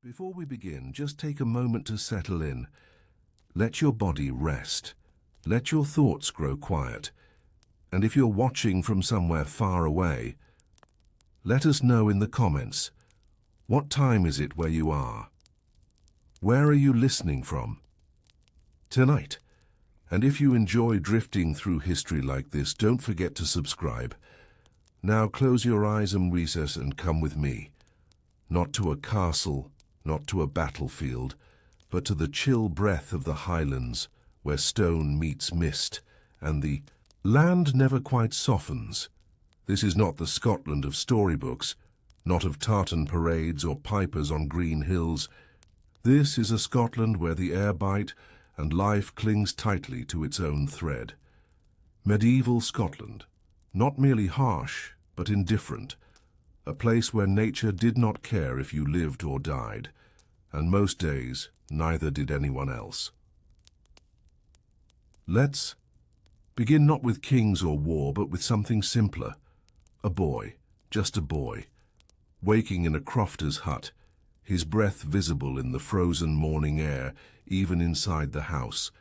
Before we begin, just take a moment to settle in. Let your body rest. Let your thoughts grow quiet. And if you're watching from somewhere far away, let us know in the comments. What time is it where you are? Where are you listening from? Tonight. And if you enjoy drifting through history like this, don't forget to subscribe. Now close your eyes and recess and come with me. Not to a castle, not to a battlefield, but to the chill breath of the highlands, where stone meets mist, and the land never quite softens. This is not the Scotland of storybooks, not of tartan parades or pipers on green hills. This is a Scotland where the air bite and life clings tightly to its own thread. Medieval Scotland, not merely harsh, but indifferent. A place where nature did not care if you lived or died, and most days neither did anyone else. Let's begin not with kings or war, but with something simpler. A boy, just a boy, waking in a crofter's hut, his breath visible in the frozen morning air, even inside the house.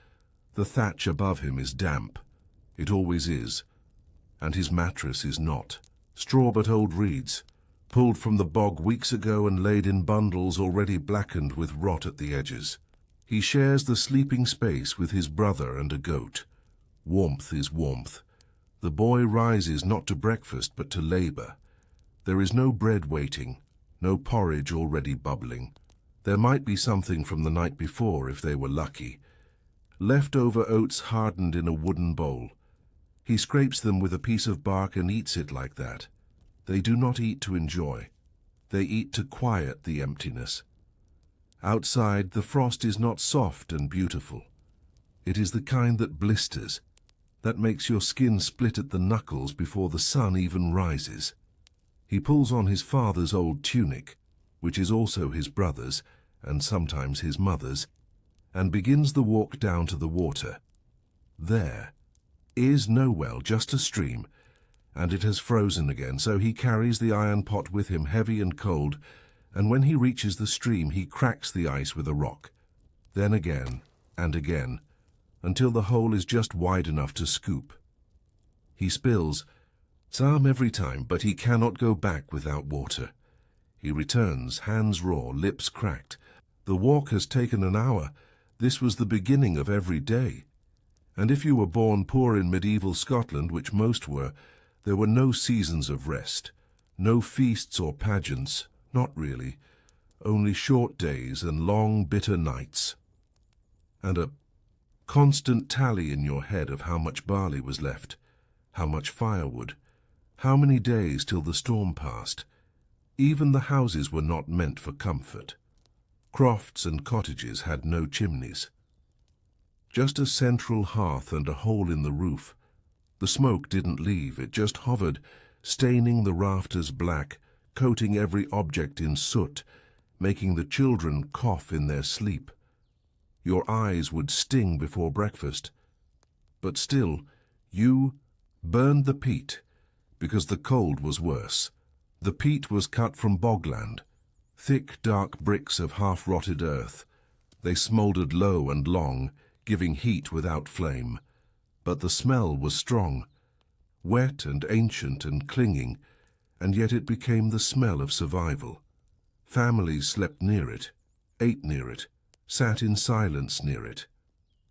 The thatch above him is damp. It always is. And his mattress is not. Straw but old reeds, pulled from the bog weeks ago and laid in bundles already blackened with rot at the edges. He shares the sleeping space with his brother and a goat. Warmth is warmth. The boy rises not to breakfast but to labor. There is no bread waiting, no porridge already bubbling. There might be something from the night before if they were lucky. Leftover oats hardened in a wooden bowl. He scrapes them with a piece of bark and eats it like that. They do not eat to enjoy. They eat to quiet the emptiness. Outside, the frost is not soft and beautiful. It is the kind that blisters, that makes your skin split at the knuckles before the sun even rises. He pulls on his father's old tunic, which is also his brother's, and sometimes his mother's, and begins the walk down to the water. There is no well, just a stream, and it has frozen again, so he carries the iron pot with him heavy and cold, and when he reaches the stream he cracks the ice with a rock, then again and again, until the hole is just wide enough to scoop. He spills some every time, but he cannot go back without water. He returns, hands raw, lips cracked. The walk has taken an hour. This was the beginning of every day. And if you were born poor in medieval Scotland, which most were, there were no seasons of rest, no feasts or pageants, not really, only short days and long bitter nights, and a constant tally in your head of how much barley was left, how much firewood, how many days till the storm passed. Even the houses were not meant for comfort. Crofts and cottages had no chimneys. Just a central hearth and a hole in the roof. The smoke didn't leave, it just hovered, staining the rafters black, coating every object in soot, making the children cough in their sleep. Your eyes would sting before breakfast. But still, you burned the peat, because the cold was worse. The peat was cut from bogland, thick, dark bricks of half-rotted earth. They smouldered low and long, giving heat without flame. But the smell was strong, wet and ancient and clinging, and yet it became the smell of survival. Families slept near it, ate near it, sat in silence near it,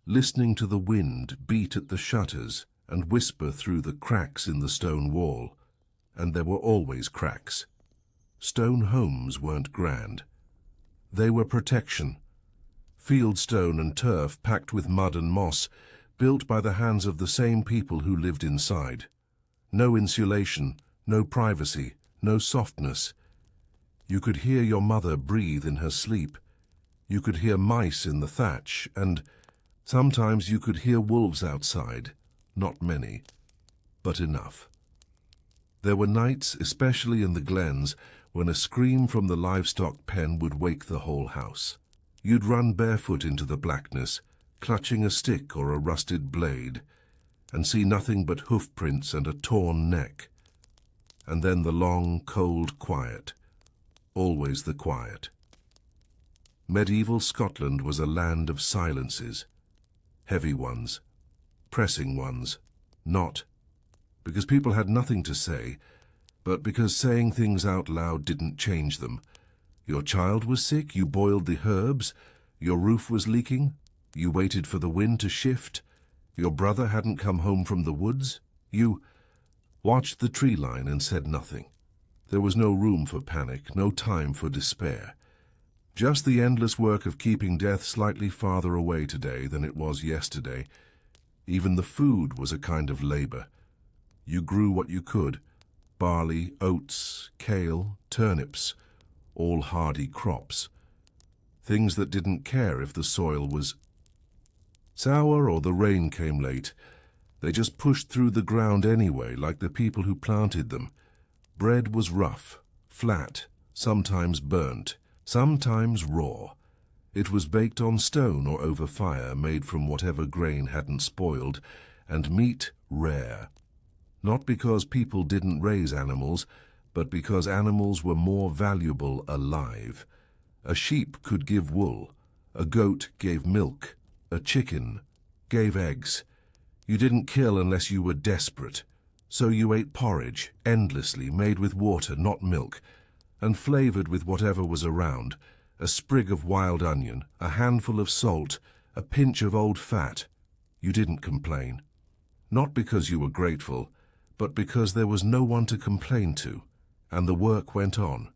listening to the wind beat at the shutters and whisper through the cracks in the stone wall. And there were always cracks. Stone homes weren't grand. They were protection. Field stone and turf packed with mud and moss, built by the hands of the same people who lived inside. No insulation, no privacy, no softness. You could hear your mother breathe in her sleep. You could hear mice in the thatch, and sometimes you could hear wolves outside. Not many, but enough. There were nights, especially in the glens, when a scream from the livestock pen would wake the whole house. You'd run barefoot into the blackness, clutching a stick or a rusted blade, and see nothing but hoof prints and a torn neck. And then the long, cold quiet, always the quiet. Medieval Scotland was a land of silences. Heavy ones, pressing ones, not because people had nothing to say, but because saying things out loud didn't change them. Your child was sick, you boiled the herbs. Your roof was leaking, you waited for the wind to shift. Your brother hadn't come home from the woods, you watched the tree line and said nothing. There was no room for panic, no time for despair. Just the endless work of keeping death slightly farther away today than it was yesterday. Even the food was a kind of labor. You grew what you could: barley, oats, kale, turnips, all hardy crops. Things that didn't care if the soil was sour or the rain came late. They just pushed through the ground anyway, like the people who planted them. Bread was rough, flat, sometimes burnt, sometimes raw. It was baked on stone or over fire, made from whatever grain hadn't spoiled, and meat rare. Not because people didn't raise animals, but because animals were more valuable alive. A sheep could give wool, a goat gave milk, a chicken gave eggs. You didn't kill unless you were desperate, so you ate porridge, endlessly, made with water, not milk, and flavored with whatever was around: a sprig of wild onion, a handful of salt, a pinch of old fat. You didn't complain. Not because you were grateful, but because there was no one to complain to, and the work went on.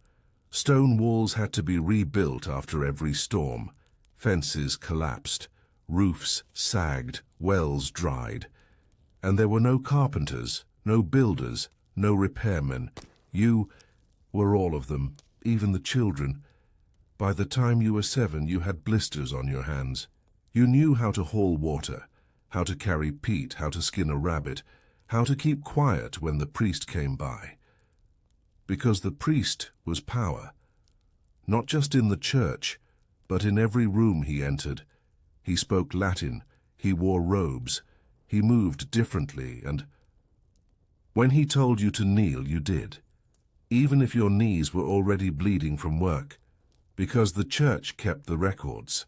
Stone walls had to be rebuilt after every storm. Fences collapsed, roofs sagged, wells dried. And there were no carpenters, no builders, no repairmen. You were all of them, even the children. By the time you were 7, you had blisters on your hands. You knew how to haul water, how to carry peat, how to skin a rabbit, how to keep quiet when the priest came by. Because the priest was power, not just in the church, but in every room he entered. He spoke Latin, he wore robes, he moved differently, and when he told you to kneel, you did, even if your knees were already bleeding from work, because the church kept the records,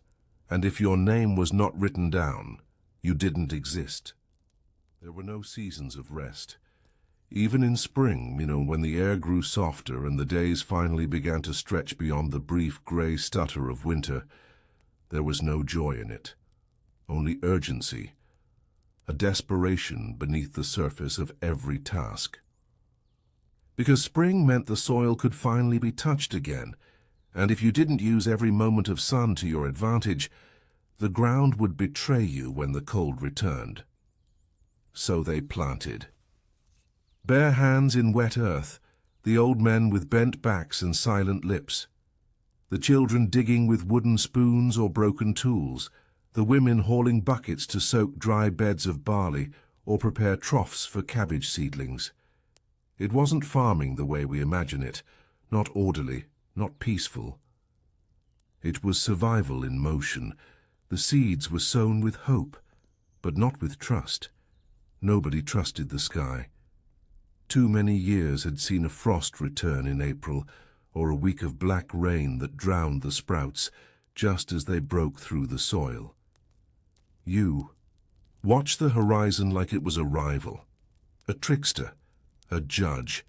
and if your name was not written down, you didn't exist. There were no seasons of rest. Even in spring, when the air grew softer and the days finally began to stretch beyond the brief grey stutter of winter, there was no joy in it, only urgency, a desperation beneath the surface of every task. Because spring meant the soil could finally be touched again, and if you didn't use every moment of sun to your advantage, the ground would betray you when the cold returned. So they planted. Bare hands in wet earth, the old men with bent backs and silent lips, the children digging with wooden spoons or broken tools, the women hauling buckets to soak dry beds of barley or prepare troughs for cabbage seedlings. It wasn't farming the way we imagine it, not orderly, not peaceful. It was survival in motion. The seeds were sown with hope, but not with trust. Nobody trusted the sky. Too many years had seen a frost return in April, or a week of black rain that drowned the sprouts just as they broke through the soil. You watched the horizon like it was a rival, a trickster, a judge.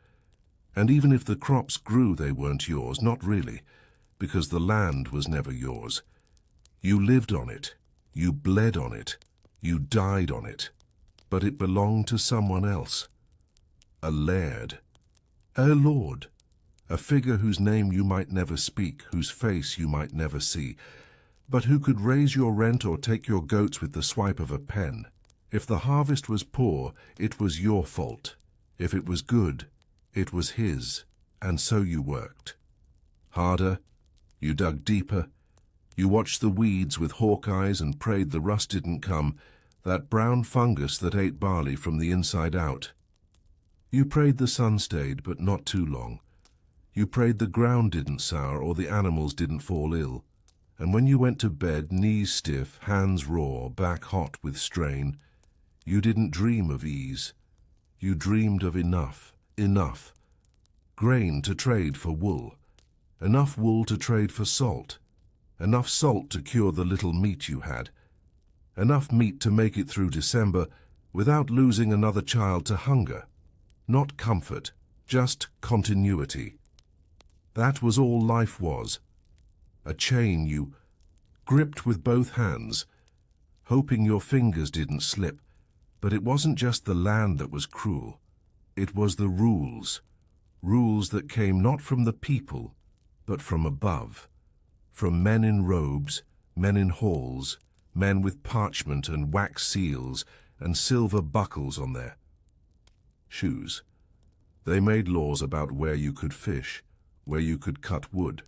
And even if the crops grew, they weren't yours, not really, because the land was never yours. You lived on it, you bled on it, you died on it, but it belonged to someone else. A laird, a lord, a figure whose name you might never speak, whose face you might never see, but who could raise your rent or take your goats with the swipe of a pen. If the harvest was poor, it was your fault. If it was good, it was his, and so you worked. Harder, you dug deeper, you watched the weeds with hawk eyes and prayed the rust didn't come, that brown fungus that ate barley from the inside out. You prayed the sun stayed, but not too long. You prayed the ground didn't sour or the animals didn't fall ill. And when you went to bed, knees stiff, hands raw, back hot with strain, you didn't dream of ease. You dreamed of enough. Grain to trade for wool, enough wool to trade for salt, enough salt to cure the little meat you had, enough meat to make it through December without losing another child to hunger. Not comfort, just continuity. That was all life was. A chain you gripped with both hands, hoping your fingers didn't slip. But it wasn't just the land that was cruel. It was the rules. Rules that came not from the people, but from above. From men in robes, men in halls, men with parchment and wax seals and silver buckles on their shoes. They made laws about where you could fish, where you could cut wood,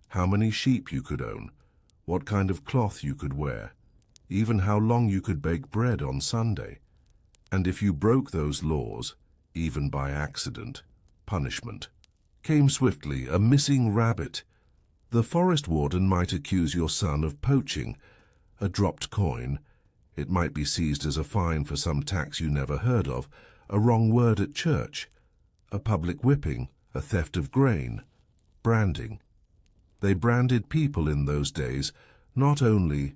how many sheep you could own, what kind of cloth you could wear, even how long you could bake bread on Sunday. And if you broke those laws, even by accident, punishment came swiftly. A missing rabbit. The forest warden might accuse your son of poaching. A dropped coin. It might be seized as a fine for some tax you never heard of. A wrong word at church. A public whipping. A theft of grain. Branding. They branded people in those days, not only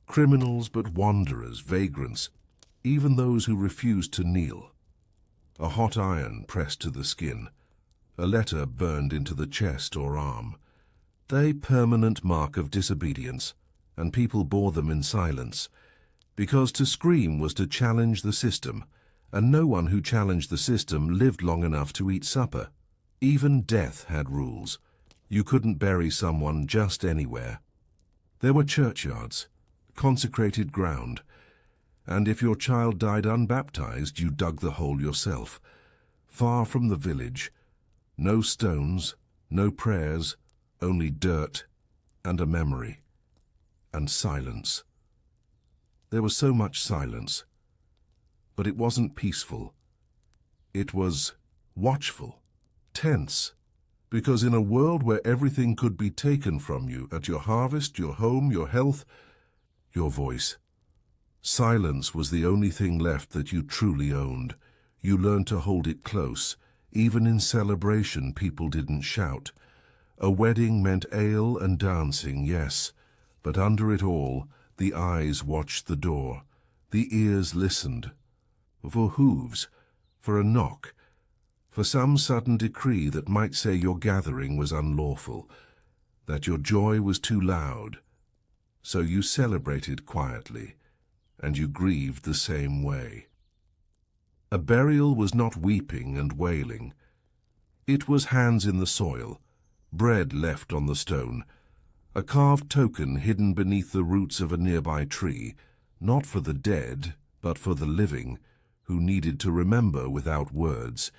criminals but wanderers, vagrants, even those who refused to kneel. A hot iron pressed to the skin, a letter burned into the chest or arm. They permanent mark of disobedience, and people bore them in silence, because to scream was to challenge the system, and no one who challenged the system lived long enough to eat supper. Even death had rules. You couldn't bury someone just anywhere. There were churchyards, consecrated ground, and if your child died unbaptized, you dug the hole yourself. Far from the village, no stones, no prayers, only dirt and a memory, and silence. There was so much silence, but it wasn't peaceful. It was watchful, tense, because in a world where everything could be taken from you at your harvest, your home, your health, your voice, silence was the only thing left that you truly owned. You learned to hold it close. Even in celebration, people didn't shout. A wedding meant ale and dancing, yes, but under it all, the eyes watched the door. The ears listened. For hooves, for a knock, for some sudden decree that might say your gathering was unlawful, that your joy was too loud. So you celebrated quietly, and you grieved the same way. A burial was not weeping and wailing. It was hands in the soil, bread left on the stone, a carved token hidden beneath the roots of a nearby tree, not for the dead, but for the living, who needed to remember without words.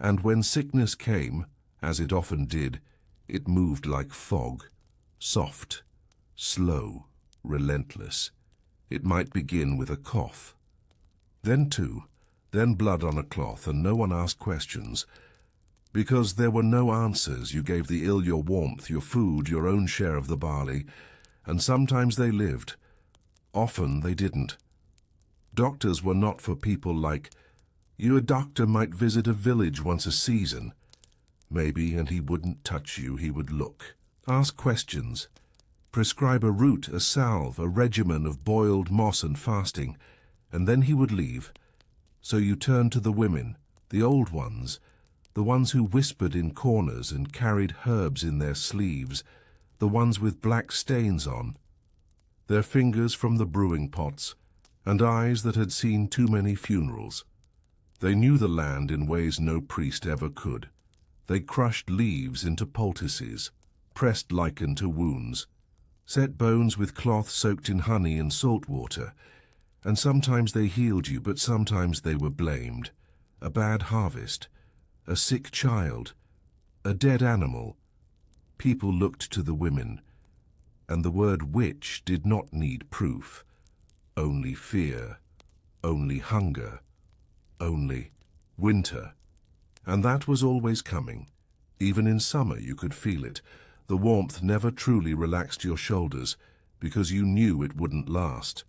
And when sickness came, as it often did, it moved like fog, soft, slow, relentless. It might begin with a cough, then two, then blood on a cloth, and no one asked questions. Because there were no answers, you gave the ill your warmth, your food, your own share of the barley, and sometimes they lived. Often they didn't. Doctors were not for people like you. A doctor might visit a village once a season, maybe, and he wouldn't touch you, he would look, ask questions, prescribe a root, a salve, a regimen of boiled moss and fasting, and then he would leave. So you turned to the women, the old ones, the ones who whispered in corners and carried herbs in their sleeves, the ones with black stains on, their fingers from the brewing pots, and eyes that had seen too many funerals. They knew the land in ways no priest ever could. They crushed leaves into poultices, pressed lichen to wounds, set bones with cloth soaked in honey and salt water, and sometimes they healed you, but sometimes they were blamed. A bad harvest, a sick child, a dead animal. People looked to the women, and the word witch did not need proof. Only fear, only hunger, only winter. And that was always coming. Even in summer you could feel it. The warmth never truly relaxed your shoulders, because you knew it wouldn't last.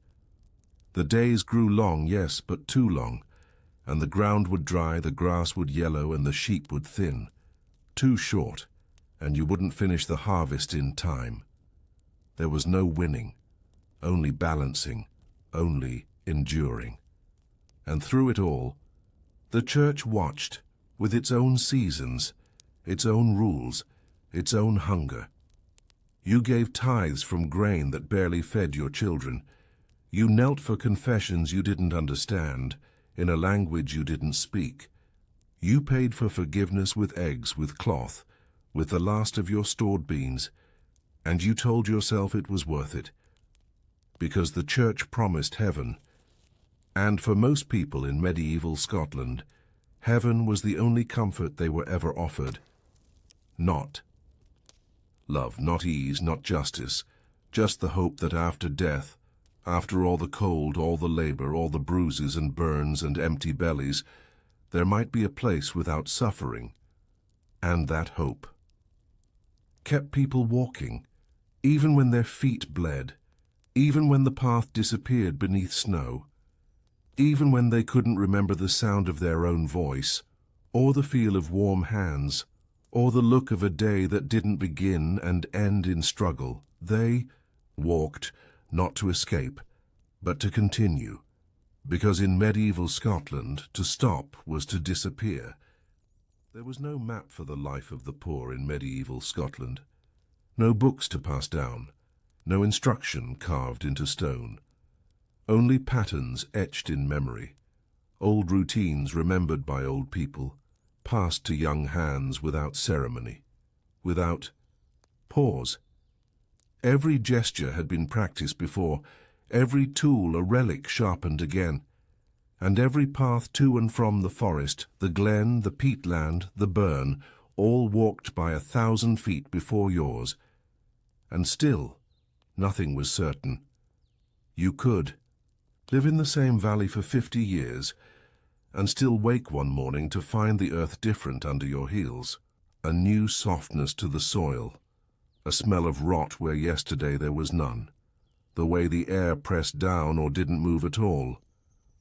The days grew long, yes, but too long, and the ground would dry, the grass would yellow, and the sheep would thin. Too short, and you wouldn't finish the harvest in time. There was no winning, only balancing, only enduring. And through it all, the church watched, with its own seasons, its own rules, its own hunger. You gave tithes from grain that barely fed your children. You knelt for confessions you didn't understand, in a language you didn't speak. You paid for forgiveness with eggs, with cloth, with the last of your stored beans, and you told yourself it was worth it. Because the church promised heaven, and for most people in medieval Scotland, heaven was the only comfort they were ever offered. Not love, not ease, not justice, just the hope that after death, after all the cold, all the labor, all the bruises and burns and empty bellies, there might be a place without suffering, and that hope kept people walking, even when their feet bled, even when the path disappeared beneath snow, even when they couldn't remember the sound of their own voice, or the feel of warm hands, or the look of a day that didn't begin and end in struggle. They walked, not to escape, but to continue. Because in medieval Scotland, to stop was to disappear. There was no map for the life of the poor in medieval Scotland. No books to pass down, no instruction carved into stone. Only patterns etched in memory, old routines remembered by old people, passed to young hands without ceremony, without pause. Every gesture had been practiced before, every tool a relic sharpened again, and every path to and from the forest, the glen, the peatland, the burn, all walked by 1,000 feet before yours. And still, nothing was certain. You could live in the same valley for 50 years, and still wake one morning to find the earth different under your heels, a new softness to the soil, a smell of rot where yesterday there was none, the way the air pressed down or didn't move at all.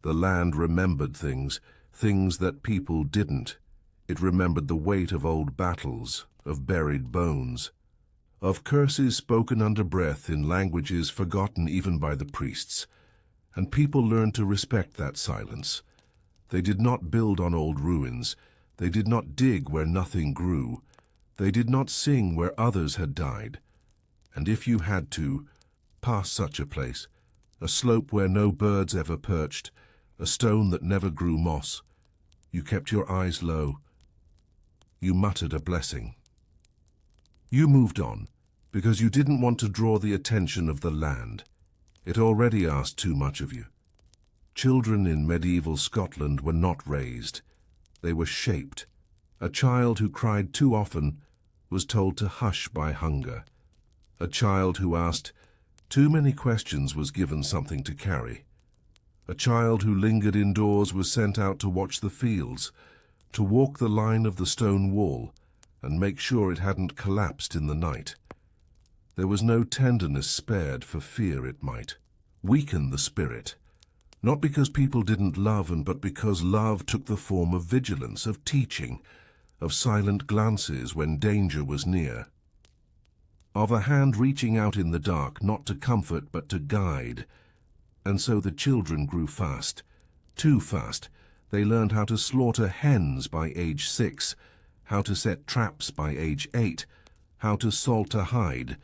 The land remembered things, things that people didn't. It remembered the weight of old battles, of buried bones, of curses spoken under breath in languages forgotten even by the priests. And people learned to respect that silence. They did not build on old ruins. They did not dig where nothing grew. They did not sing where others had died. And if you had to, pass such a place, a slope where no birds ever perched, a stone that never grew moss, you kept your eyes low. You muttered a blessing. You moved on, because you didn't want to draw the attention of the land. It already asked too much of you. Children in medieval Scotland were not raised. They were shaped. A child who cried too often was told to hush by hunger. A child who asked too many questions was given something to carry. A child who lingered indoors was sent out to watch the fields, to walk the line of the stone wall and make sure it hadn't collapsed in the night. There was no tenderness spared for fear it might weaken the spirit, not because people didn't love, but because love took the form of vigilance, of teaching, of silent glances when danger was near, of a hand reaching out in the dark, not to comfort but to guide. And so the children grew fast, too fast. They learned how to slaughter hens by age 6, how to set traps by age 8, how to salt a hide,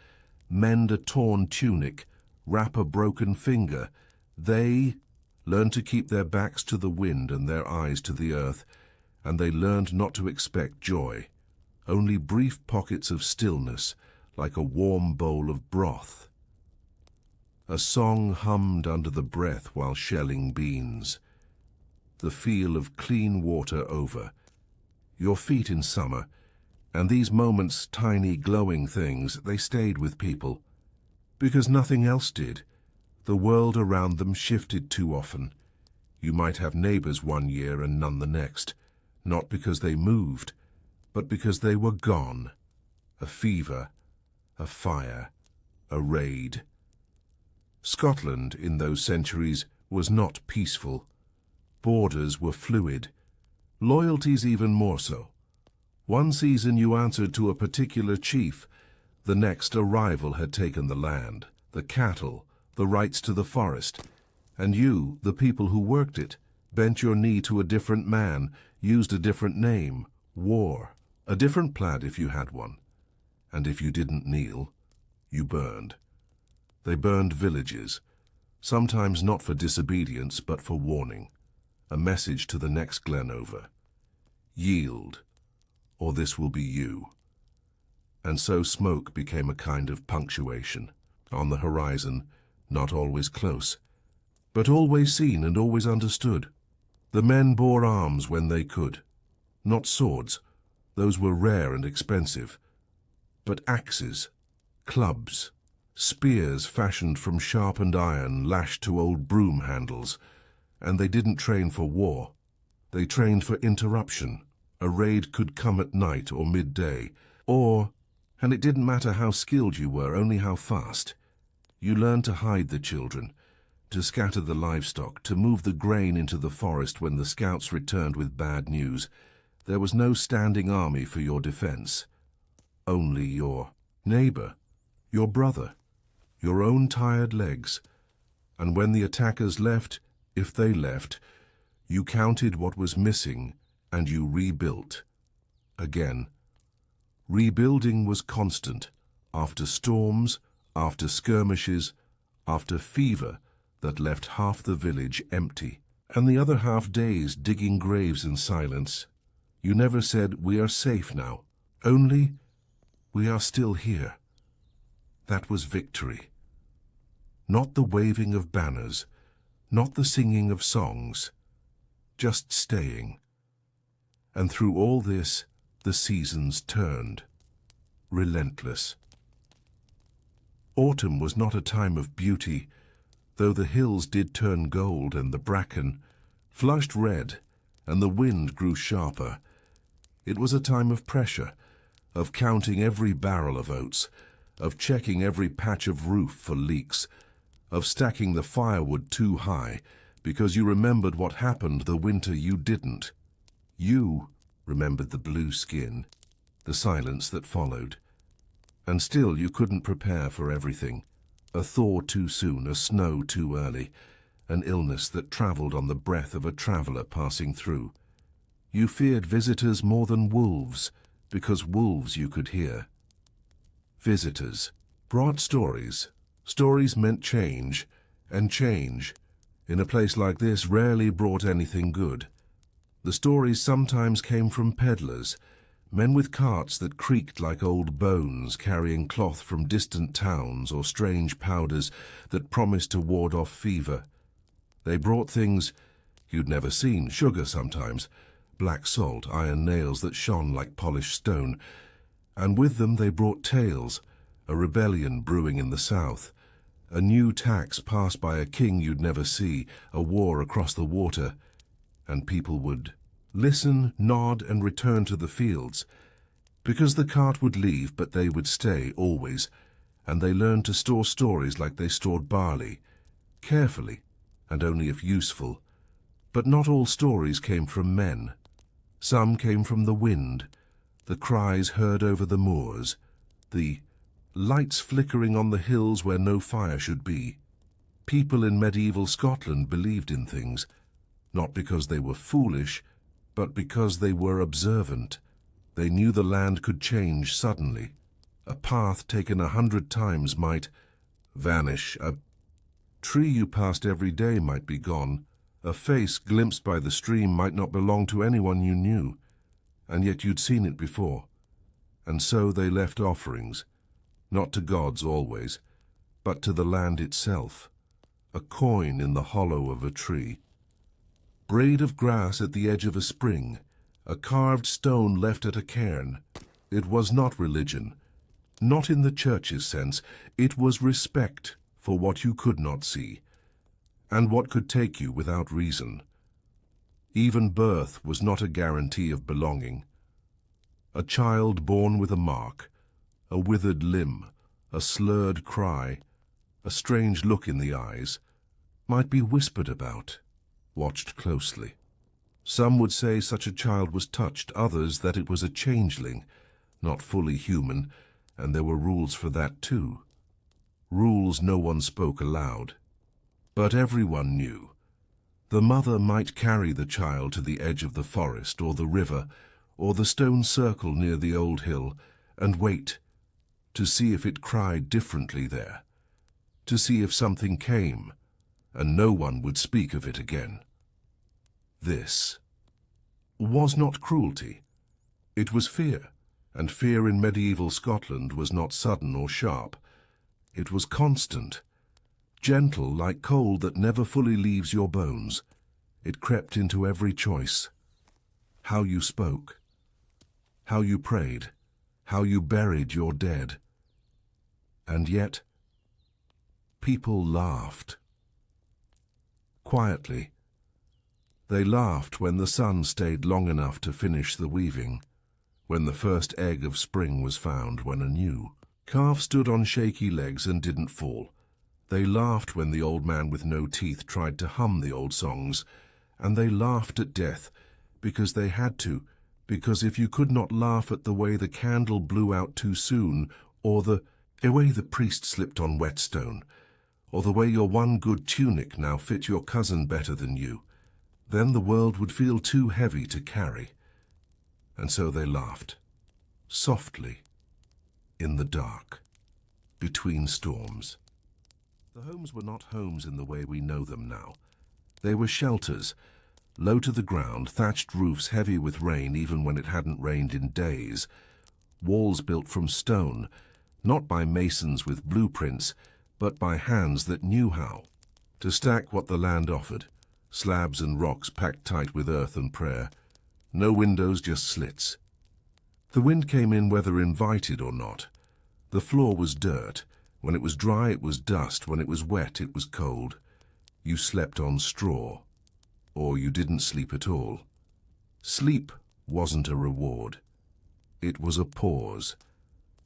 mend a torn tunic, wrap a broken finger. They learned to keep their backs to the wind and their eyes to the earth, and they learned not to expect joy, only brief pockets of stillness, like a warm bowl of broth. A song hummed under the breath while shelling beans. The feel of clean water over your feet in summer, and these moments, tiny glowing things, they stayed with people. Because nothing else did. The world around them shifted too often. You might have neighbors one year and none the next, not because they moved, but because they were gone. A fever, a fire, a raid. Scotland in those centuries was not peaceful. Borders were fluid. Loyalties even more so. One season you answered to a particular chief. The next, a rival had taken the land, the cattle, the rights to the forest, and you, the people who worked it, bent your knee to a different man, used a different name, war, a different plaid if you had one. And if you didn't kneel, you burned. They burned villages, sometimes not for disobedience but for warning, a message to the next glen over. Yield, or this will be you. And so smoke became a kind of punctuation. On the horizon, not always close, but always seen and always understood. The men bore arms when they could. Not swords, those were rare and expensive, but axes, clubs, spears fashioned from sharpened iron lashed to old broom handles. And they didn't train for war. They trained for interruption. A raid could come at night or midday, or, and it didn't matter how skilled you were, only how fast. You learned to hide the children, to scatter the livestock, to move the grain into the forest when the scouts returned with bad news. There was no standing army for your defense. Only your neighbor, your brother, your own tired legs. And when the attackers left, if they left, you counted what was missing and you rebuilt. Again. Rebuilding was constant, after storms, after skirmishes, after fever that left half the village empty, and the other half days digging graves in silence. You never said, "We are safe now," only, "We are still here." That was victory. Not the waving of banners, not the singing of songs, just staying. And through all this, the seasons turned, relentless. Autumn was not a time of beauty, though the hills did turn gold and the bracken flushed red and the wind grew sharper. It was a time of pressure, of counting every barrel of oats, of checking every patch of roof for leaks, of stacking the firewood too high because you remembered what happened the winter you didn't. You remembered the blue skin, the silence that followed. And still you couldn't prepare for everything. A thaw too soon, a snow too early, an illness that travelled on the breath of a traveller passing through. You feared visitors more than wolves, because wolves you could hear. Visitors brought stories. Stories meant change, and change, in a place like this, rarely brought anything good. The stories sometimes came from peddlers, men with carts that creaked like old bones, carrying cloth from distant towns or strange powders that promised to ward off fever. They brought things you'd never seen, sugar sometimes, black salt, iron nails that shone like polished stone, and with them they brought tales, a rebellion brewing in the south, a new tax passed by a king you'd never see, a war across the water, and people would listen, nod, and return to the fields, because the cart would leave, but they would stay always, and they learned to store stories like they stored barley, carefully, and only if useful. But not all stories came from men. Some came from the wind, the cries heard over the moors, the lights flickering on the hills where no fire should be. People in medieval Scotland believed in things, not because they were foolish, but because they were observant. They knew the land could change suddenly. A path taken 100 times might vanish. A tree you passed every day might be gone. A face glimpsed by the stream might not belong to anyone you knew, and yet you'd seen it before. And so they left offerings, not to gods always, but to the land itself. A coin in the hollow of a tree, braid of grass at the edge of a spring, a carved stone left at a cairn. It was not religion, not in the church's sense. It was respect for what you could not see, and what could take you without reason. Even birth was not a guarantee of belonging. A child born with a mark, a withered limb, a slurred cry, a strange look in the eyes, might be whispered about, watched closely. Some would say such a child was touched, others that it was a changeling, not fully human, and there were rules for that too. Rules no one spoke aloud. But everyone knew. The mother might carry the child to the edge of the forest or the river or the stone circle near the old hill and wait to see if it cried differently there, to see if something came, and no one would speak of it again. This was not cruelty. It was fear, and fear in medieval Scotland was not sudden or sharp. It was constant, gentle like cold that never fully leaves your bones. It crept into every choice. How you spoke, how you prayed, how you buried your dead. And yet, people laughed. Quietly. They laughed when the sun stayed long enough to finish the weaving, when the first egg of spring was found, when a new calf stood on shaky legs and didn't fall. They laughed when the old man with no teeth tried to hum the old songs, and they laughed at death because they had to, because if you could not laugh at the way the candle blew out too soon, or the way the priest slipped on whetstone, or the way your one good tunic now fit your cousin better than you, then the world would feel too heavy to carry. And so they laughed, softly, in the dark, between storms. The homes were not homes in the way we know them now. They were shelters, low to the ground, thatched roofs heavy with rain even when it hadn't rained in days, walls built from stone, not by masons with blueprints, but by hands that knew how to stack what the land offered, slabs and rocks packed tight with earth and prayer. No windows, just slits. The wind came in whether invited or not. The floor was dirt. When it was dry, it was dust. When it was wet, it was cold. You slept on straw, or you didn't sleep at all. Sleep wasn't a reward. It was a pause,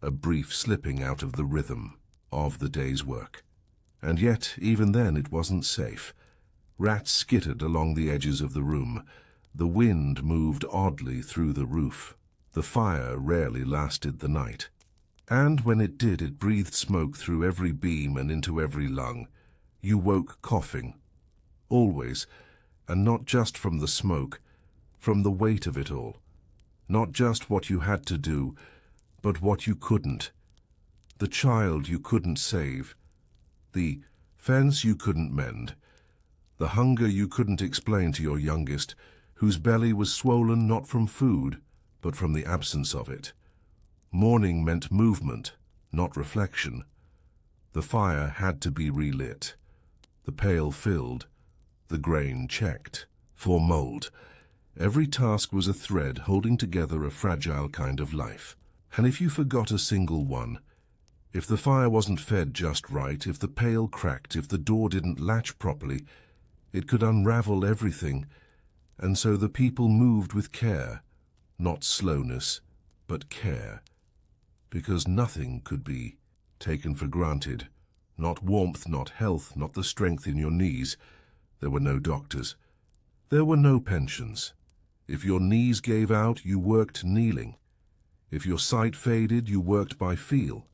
a brief slipping out of the rhythm of the day's work. And yet, even then, it wasn't safe. Rats skittered along the edges of the room. The wind moved oddly through the roof. The fire rarely lasted the night. And when it did, it breathed smoke through every beam and into every lung. You woke coughing. Always, and not just from the smoke, from the weight of it all. Not just what you had to do, but what you couldn't. The child you couldn't save. The fence you couldn't mend. The hunger you couldn't explain to your youngest, whose belly was swollen not from food, but from the absence of it. Morning meant movement, not reflection. The fire had to be relit, the pail filled, the grain checked, for mold. Every task was a thread holding together a fragile kind of life. And if you forgot a single one, if the fire wasn't fed just right, if the pail cracked, if the door didn't latch properly, it could unravel everything. And so the people moved with care, not slowness, but care. Because nothing could be taken for granted. Not warmth, not health, not the strength in your knees. There were no doctors. There were no pensions. If your knees gave out, you worked kneeling. If your sight faded, you worked by feel.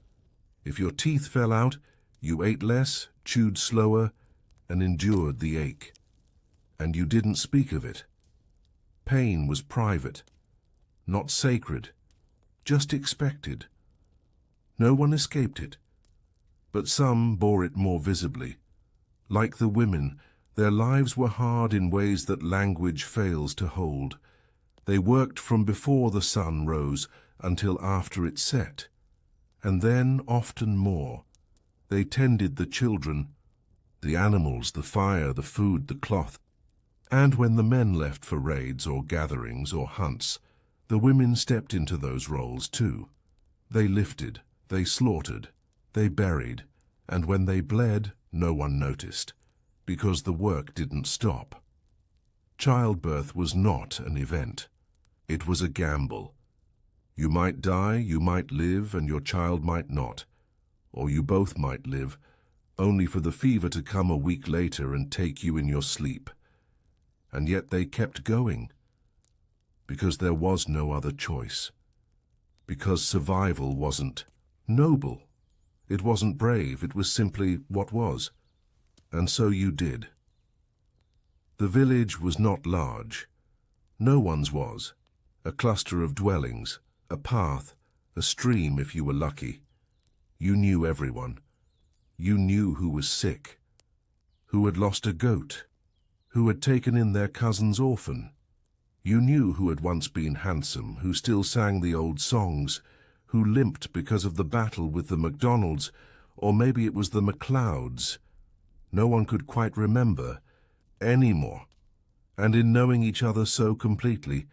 If your teeth fell out, you ate less, chewed slower, and endured the ache. And you didn't speak of it. Pain was private, not sacred, just expected. No one escaped it, but some bore it more visibly. Like the women, their lives were hard in ways that language fails to hold. They worked from before the sun rose until after it set, and then often more. They tended the children, the animals, the fire, the food, the cloth. And when the men left for raids or gatherings or hunts, the women stepped into those roles too. They lifted, they slaughtered, they buried, and when they bled, no one noticed, because the work didn't stop. Childbirth was not an event. It was a gamble. You might die, you might live, and your child might not. Or you both might live, only for the fever to come a week later and take you in your sleep. And yet they kept going, because there was no other choice. Because survival wasn't noble. It wasn't brave, it was simply what was. And so you did. The village was not large. No one's was. A cluster of dwellings, a path, a stream if you were lucky. You knew everyone. You knew who was sick, who had lost a goat, who had taken in their cousin's orphan. You knew who had once been handsome, who still sang the old songs, who limped because of the battle with the MacDonalds, or maybe it was the MacLeods. No one could quite remember anymore. And in knowing each other so completely,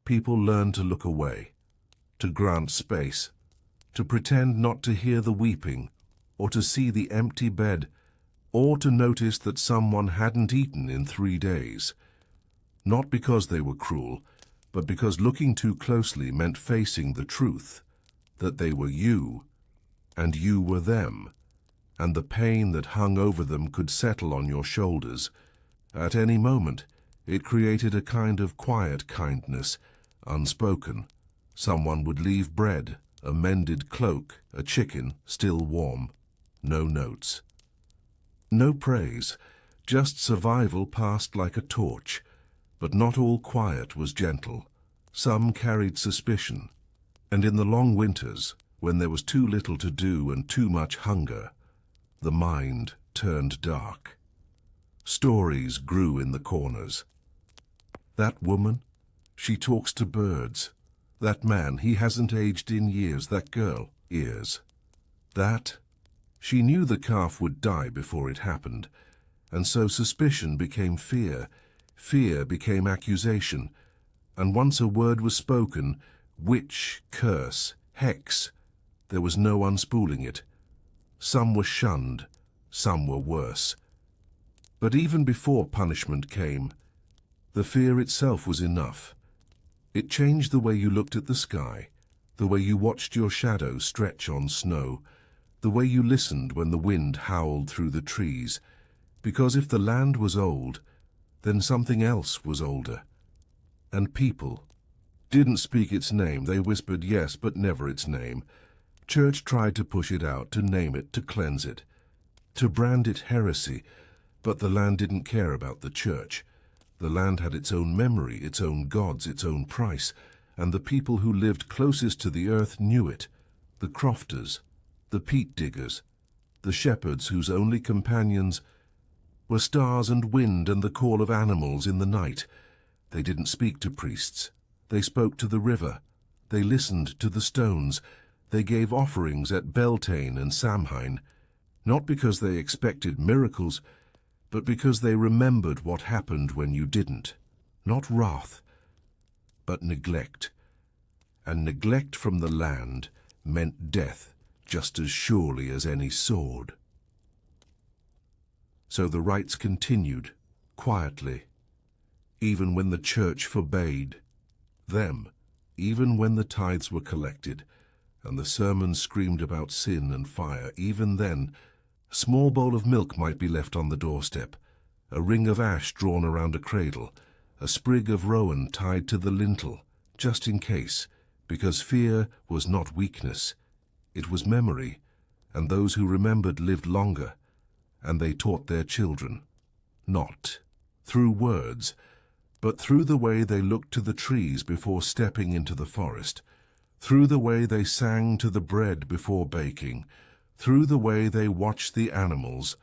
people learned to look away, to grant space, to pretend not to hear the weeping, or to see the empty bed, or to notice that someone hadn't eaten in 3 days. Not because they were cruel, but because looking too closely meant facing the truth, that they were you, and you were them, and the pain that hung over them could settle on your shoulders. At any moment, it created a kind of quiet kindness, unspoken. Someone would leave bread, a mended cloak, a chicken, still warm. No notes. No praise, just survival passed like a torch. But not all quiet was gentle. Some carried suspicion. And in the long winters, when there was too little to do and too much hunger, the mind turned dark. Stories grew in the corners. That woman, she talks to birds. That man, he hasn't aged in years. That girl, years. That, she knew the calf would die before it happened, and so suspicion became fear. Fear became accusation, and once a word was spoken, witch, curse, hex, there was no unspooling it. Some were shunned, some were worse. But even before punishment came, the fear itself was enough. It changed the way you looked at the sky, the way you watched your shadow stretch on snow, the way you listened when the wind howled through the trees, because if the land was old, then something else was older. And people didn't speak its name. They whispered yes, but never its name. Church tried to push it out, to name it, to cleanse it, to brand it heresy, but the land didn't care about the church. The land had its own memory, its own gods, its own price, and the people who lived closest to the earth knew it. The crofters, the peat diggers, the shepherds whose only companions were stars and wind and the call of animals in the night. They didn't speak to priests. They spoke to the river. They listened to the stones. They gave offerings at Beltane and Samhain, not because they expected miracles, but because they remembered what happened when you didn't. Not wrath, but neglect. And neglect from the land meant death just as surely as any sword. So the rites continued, quietly, even when the church forbade them, even when the tithes were collected, and the sermons screamed about sin and fire. Even then, a small bowl of milk might be left on the doorstep, a ring of ash drawn around a cradle, a sprig of rowan tied to the lintel, just in case, because fear was not weakness, it was memory, and those who remembered lived longer, and they taught their children, not through words, but through the way they looked to the trees before stepping into the forest, through the way they sang to the bread before baking, through the way they watched the animals,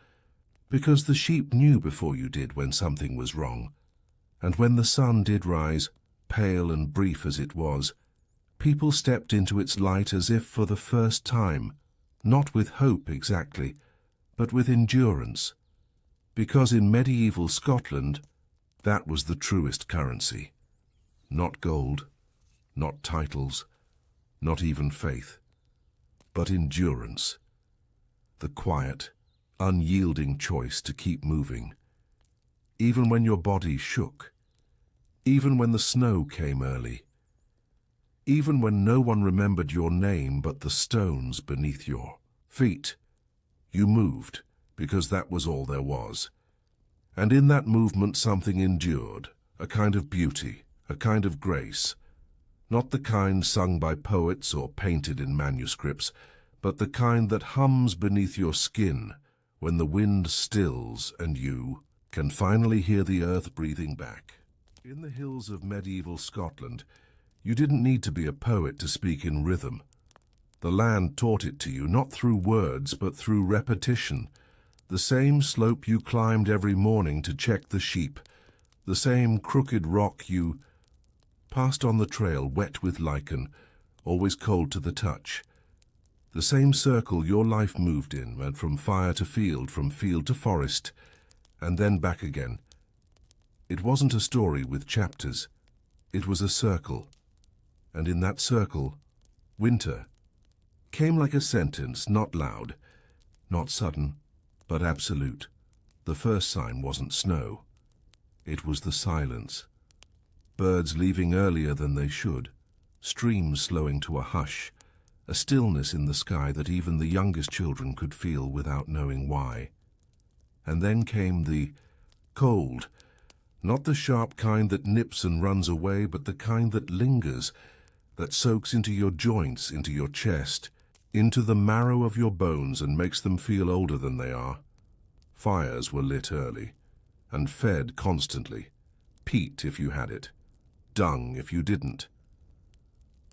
because the sheep knew before you did when something was wrong. And when the sun did rise, pale and brief as it was, people stepped into its light as if for the first time, not with hope exactly, but with endurance, because in medieval Scotland, that was the truest currency. Not gold, not titles, not even faith, but endurance, the quiet, unyielding choice to keep moving, even when your body shook, even when the snow came early, even when no one remembered your name but the stones beneath your feet. You moved, because that was all there was. And in that movement something endured, a kind of beauty, a kind of grace, not the kind sung by poets or painted in manuscripts, but the kind that hums beneath your skin when the wind stills and you can finally hear the earth breathing back. In the hills of medieval Scotland, you didn't need to be a poet to speak in rhythm. The land taught it to you, not through words, but through repetition. The same slope you climbed every morning to check the sheep, the same crooked rock you passed on the trail wet with lichen, always cold to the touch. The same circle your life moved in, went from fire to field, from field to forest, and then back again. It wasn't a story with chapters. It was a circle. And in that circle, winter came like a sentence, not loud, not sudden, but absolute. The first sign wasn't snow. It was the silence. Birds leaving earlier than they should, streams slowing to a hush, a stillness in the sky that even the youngest children could feel without knowing why. And then came the cold, not the sharp kind that nips and runs away, but the kind that lingers, that soaks into your joints, into your chest, into the marrow of your bones and makes them feel older than they are. Fires were lit early, and fed constantly. Peat if you had it, dung if you didn't.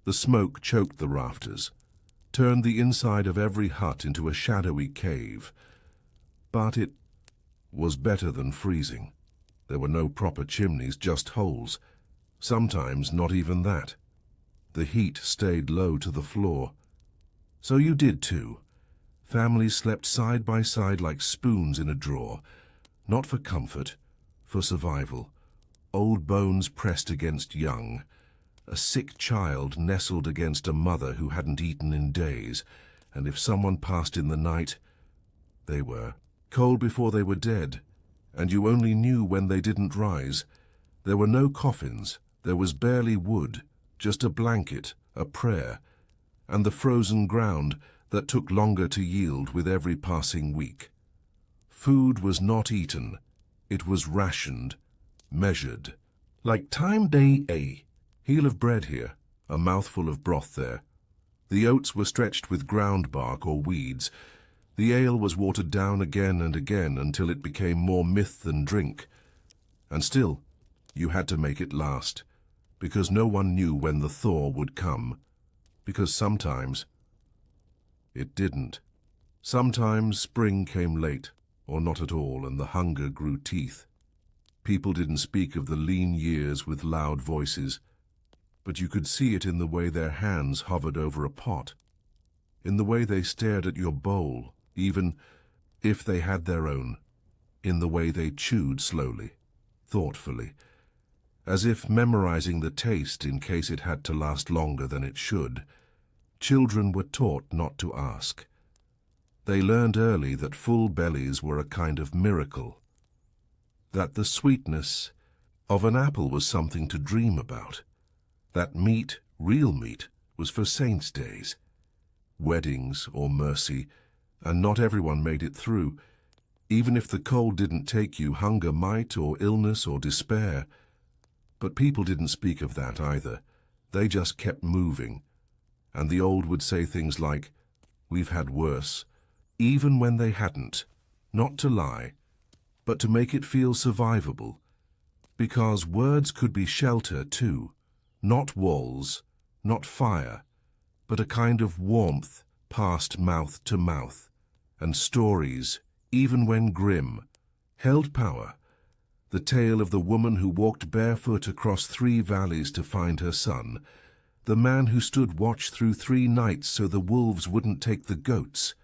The smoke choked the rafters, turned the inside of every hut into a shadowy cave. But it was better than freezing. There were no proper chimneys, just holes. Sometimes not even that. The heat stayed low to the floor. So you did too. Families slept side by side like spoons in a drawer, not for comfort, for survival. Old bones pressed against young. A sick child nestled against a mother who hadn't eaten in days, and if someone passed in the night, they were cold before they were dead, and you only knew when they didn't rise. There were no coffins, there was barely wood, just a blanket, a prayer, and the frozen ground that took longer to yield with every passing week. Food was not eaten, it was rationed, measured. Like time day a heel of bread here, a mouthful of broth there. The oats were stretched with ground bark or weeds. The ale was watered down again and again until it became more myth than drink. And still, you had to make it last, because no one knew when the thaw would come, because sometimes it didn't. Sometimes spring came late, or not at all, and the hunger grew teeth. People didn't speak of the lean years with loud voices, but you could see it in the way their hands hovered over a pot, in the way they stared at your bowl, even if they had their own, in the way they chewed slowly, thoughtfully, as if memorizing the taste in case it had to last longer than it should. Children were taught not to ask. They learned early that full bellies were a kind of miracle, that the sweetness of an apple was something to dream about, that meat, real meat, was for saints' days, weddings or mercy, and not everyone made it through. Even if the cold didn't take you, hunger might, or illness or despair. But people didn't speak of that either. They just kept moving. And the old would say things like, "We've had worse," even when they hadn't, not to lie, but to make it feel survivable. Because words could be shelter too, not walls, not fire, but a kind of warmth passed mouth to mouth, and stories, even when grim, held power. The tale of the woman who walked barefoot across 3 valleys to find her son, the man who stood watch through 3 nights so the wolves wouldn't take the goats,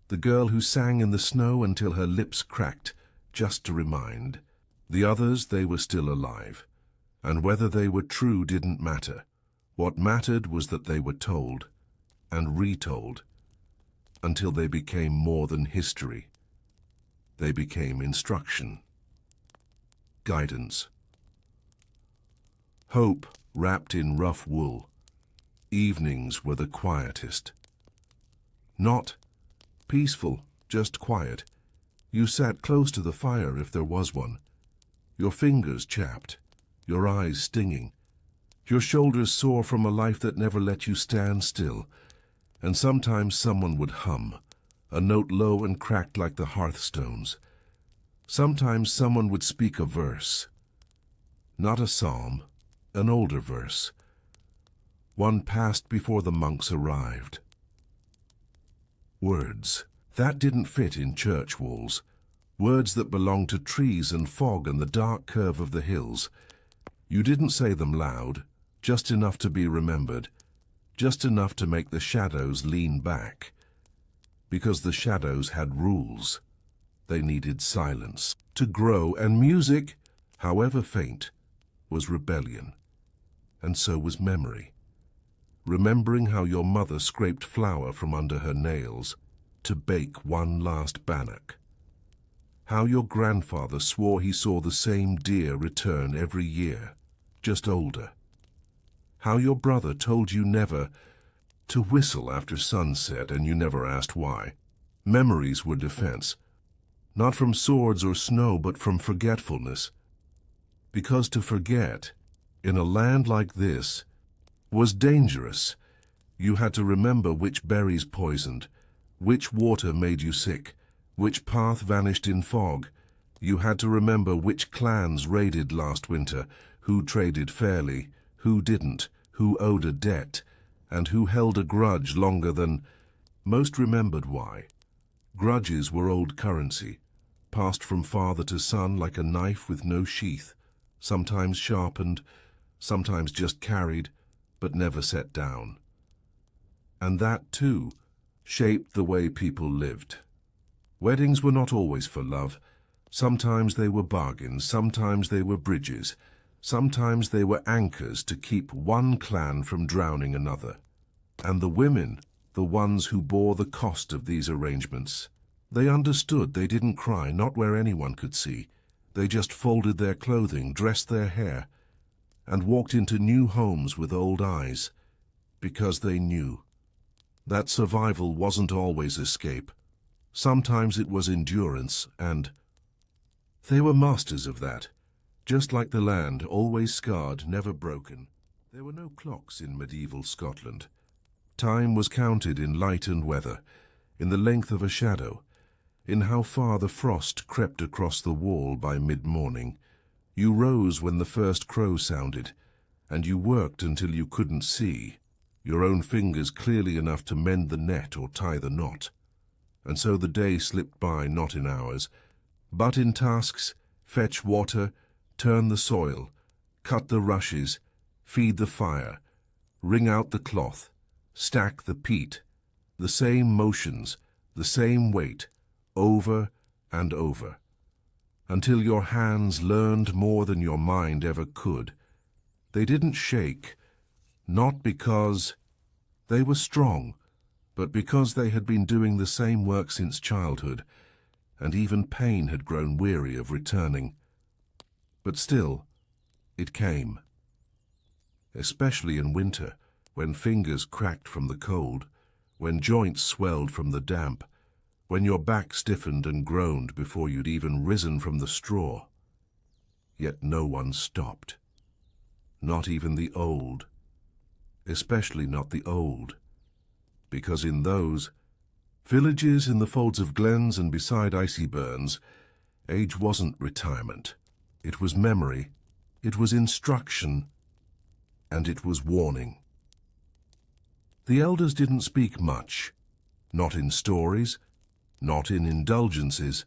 the girl who sang in the snow until her lips cracked, just to remind. The others, they were still alive, and whether they were true didn't matter. What mattered was that they were told, and retold, until they became more than history. They became instruction, guidance. Hope wrapped in rough wool. Evenings were the quietest. Not peaceful, just quiet. You sat close to the fire if there was one. Your fingers chapped, your eyes stinging, your shoulders sore from a life that never let you stand still. And sometimes someone would hum, a note low and cracked like the hearthstones. Sometimes someone would speak a verse. Not a psalm, an older verse. One passed before the monks arrived. Words. That didn't fit in church walls. Words that belonged to trees and fog and the dark curve of the hills. You didn't say them loud, just enough to be remembered, just enough to make the shadows lean back. Because the shadows had rules. They needed silence to grow, and music, however faint, was rebellion. And so was memory. Remembering how your mother scraped flour from under her nails to bake one last bannock. How your grandfather swore he saw the same deer return every year, just older. How your brother told you never to whistle after sunset and you never asked why. Memories were defense, not from swords or snow but from forgetfulness. Because to forget, in a land like this, was dangerous. You had to remember which berries poisoned, which water made you sick, which path vanished in fog. You had to remember which clans raided last winter, who traded fairly, who didn't, who owed a debt, and who held a grudge longer than most remembered why. Grudges were old currency, passed from father to son like a knife with no sheath, sometimes sharpened, sometimes just carried, but never set down. And that, too, shaped the way people lived. Weddings were not always for love. Sometimes they were bargains, sometimes they were bridges, sometimes they were anchors to keep one clan from drowning another. And the women, the ones who bore the cost of these arrangements, they understood. They didn't cry, not where anyone could see. They just folded their clothing, dressed their hair, and walked into new homes with old eyes, because they knew that survival wasn't always escape. Sometimes it was endurance, and they were masters of that. Just like the land, always scarred, never broken. There were no clocks in medieval Scotland. Time was counted in light and weather, in the length of a shadow, in how far the frost crept across the wall by mid-morning. You rose when the first crow sounded, and you worked until you couldn't see, your own fingers clearly enough to mend the net or tie the knot. And so the day slipped by, not in hours, but in tasks: fetch water, turn the soil, cut the rushes, feed the fire, wring out the cloth, stack the peat, the same motions, the same weight, over and over, until your hands learned more than your mind ever could. They didn't shake, not because they were strong, but because they had been doing the same work since childhood, and even pain had grown weary of returning. But still, it came. Especially in winter, when fingers cracked from the cold, when joints swelled from the damp, when your back stiffened and groaned before you'd even risen from the straw. Yet no one stopped. Not even the old. Especially not the old. Because in those villages in the folds of glens and beside icy burns, age wasn't retirement. It was memory, it was instruction, and it was warning. The elders didn't speak much, not in stories, not in indulgences.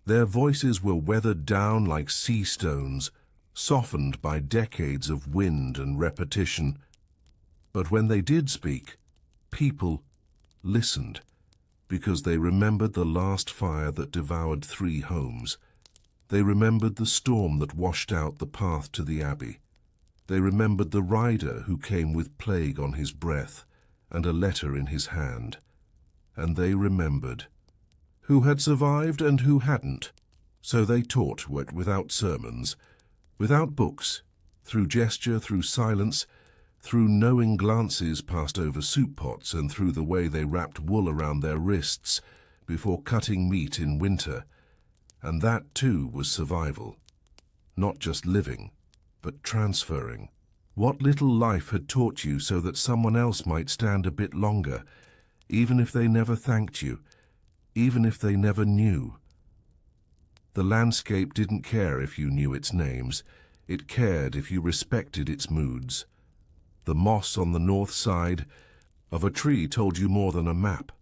Their voices were weathered down like sea stones, softened by decades of wind and repetition. But when they did speak, people listened, because they remembered the last fire that devoured 3 homes. They remembered the storm that washed out the path to the abbey. They remembered the rider who came with plague on his breath and a letter in his hand. And they remembered who had survived and who hadn't. So they taught without sermons, without books, through gesture, through silence, through knowing glances passed over soup pots and through the way they wrapped wool around their wrists before cutting meat in winter. And that, too, was survival. Not just living, but transferring. What little life had taught you so that someone else might stand a bit longer, even if they never thanked you, even if they never knew. The landscape didn't care if you knew its names. It cared if you respected its moods. The moss on the north side of a tree told you more than a map.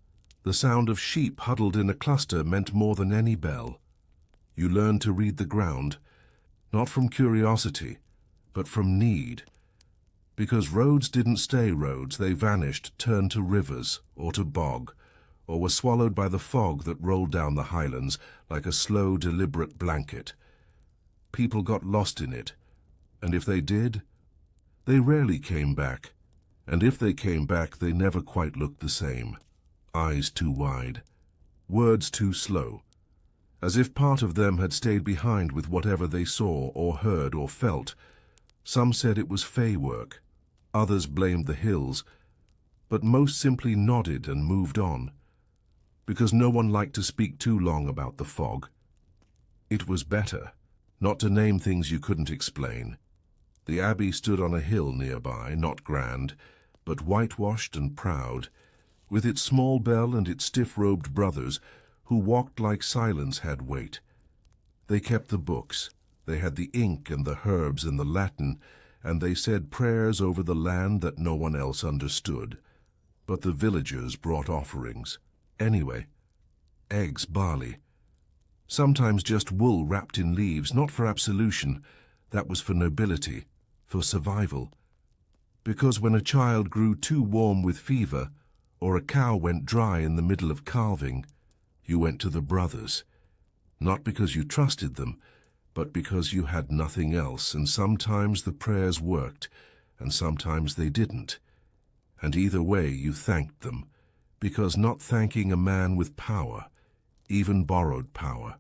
The sound of sheep huddled in a cluster meant more than any bell. You learned to read the ground, not from curiosity, but from need. Because roads didn't stay roads, they vanished, turned to rivers or to bog, or were swallowed by the fog that rolled down the highlands like a slow, deliberate blanket. People got lost in it, and if they did, they rarely came back. And if they came back, they never quite looked the same. Eyes too wide, words too slow, as if part of them had stayed behind with whatever they saw or heard or felt. Some said it was fey work, others blamed the hills, but most simply nodded and moved on, because no one liked to speak too long about the fog. It was better not to name things you couldn't explain. The abbey stood on a hill nearby, not grand, but whitewashed and proud, with its small bell and its stiff-robed brothers who walked like silence had weight. They kept the books, they had the ink and the herbs and the Latin, and they said prayers over the land that no one else understood. But the villagers brought offerings. Anyway, eggs, barley, sometimes just wool wrapped in leaves, not for absolution, that was for nobility, for survival. Because when a child grew too warm with fever, or a cow went dry in the middle of calving, you went to the brothers, not because you trusted them, but because you had nothing else, and sometimes the prayers worked, and sometimes they didn't. And either way you thanked them, because not thanking a man with power, even borrowed power,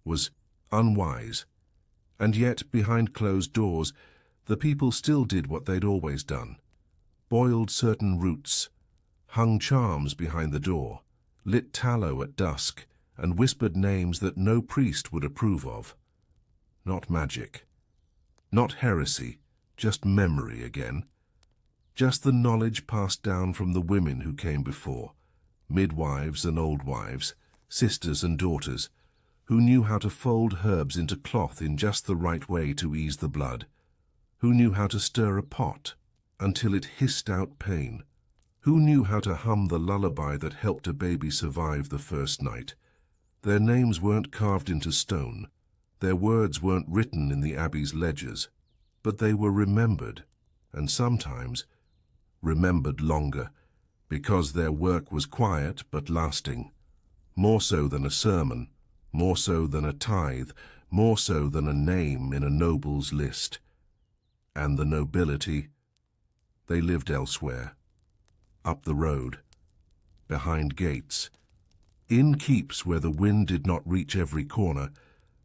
was unwise. And yet, behind closed doors, the people still did what they'd always done, boiled certain roots, hung charms behind the door, lit tallow at dusk, and whispered names that no priest would approve of. Not magic, not heresy, just memory again. Just the knowledge passed down from the women who came before, midwives and old wives, sisters and daughters, who knew how to fold herbs into cloth in just the right way to ease the blood, who knew how to stir a pot until it hissed out pain, who knew how to hum the lullaby that helped a baby survive the first night. Their names weren't carved into stone, their words weren't written in the abbey's ledgers, but they were remembered, and sometimes remembered longer, because their work was quiet but lasting, more so than a sermon, more so than a tithe, more so than a name in a noble's list. And the nobility, they lived elsewhere, up the road, behind gates, in keeps where the wind did not reach every corner,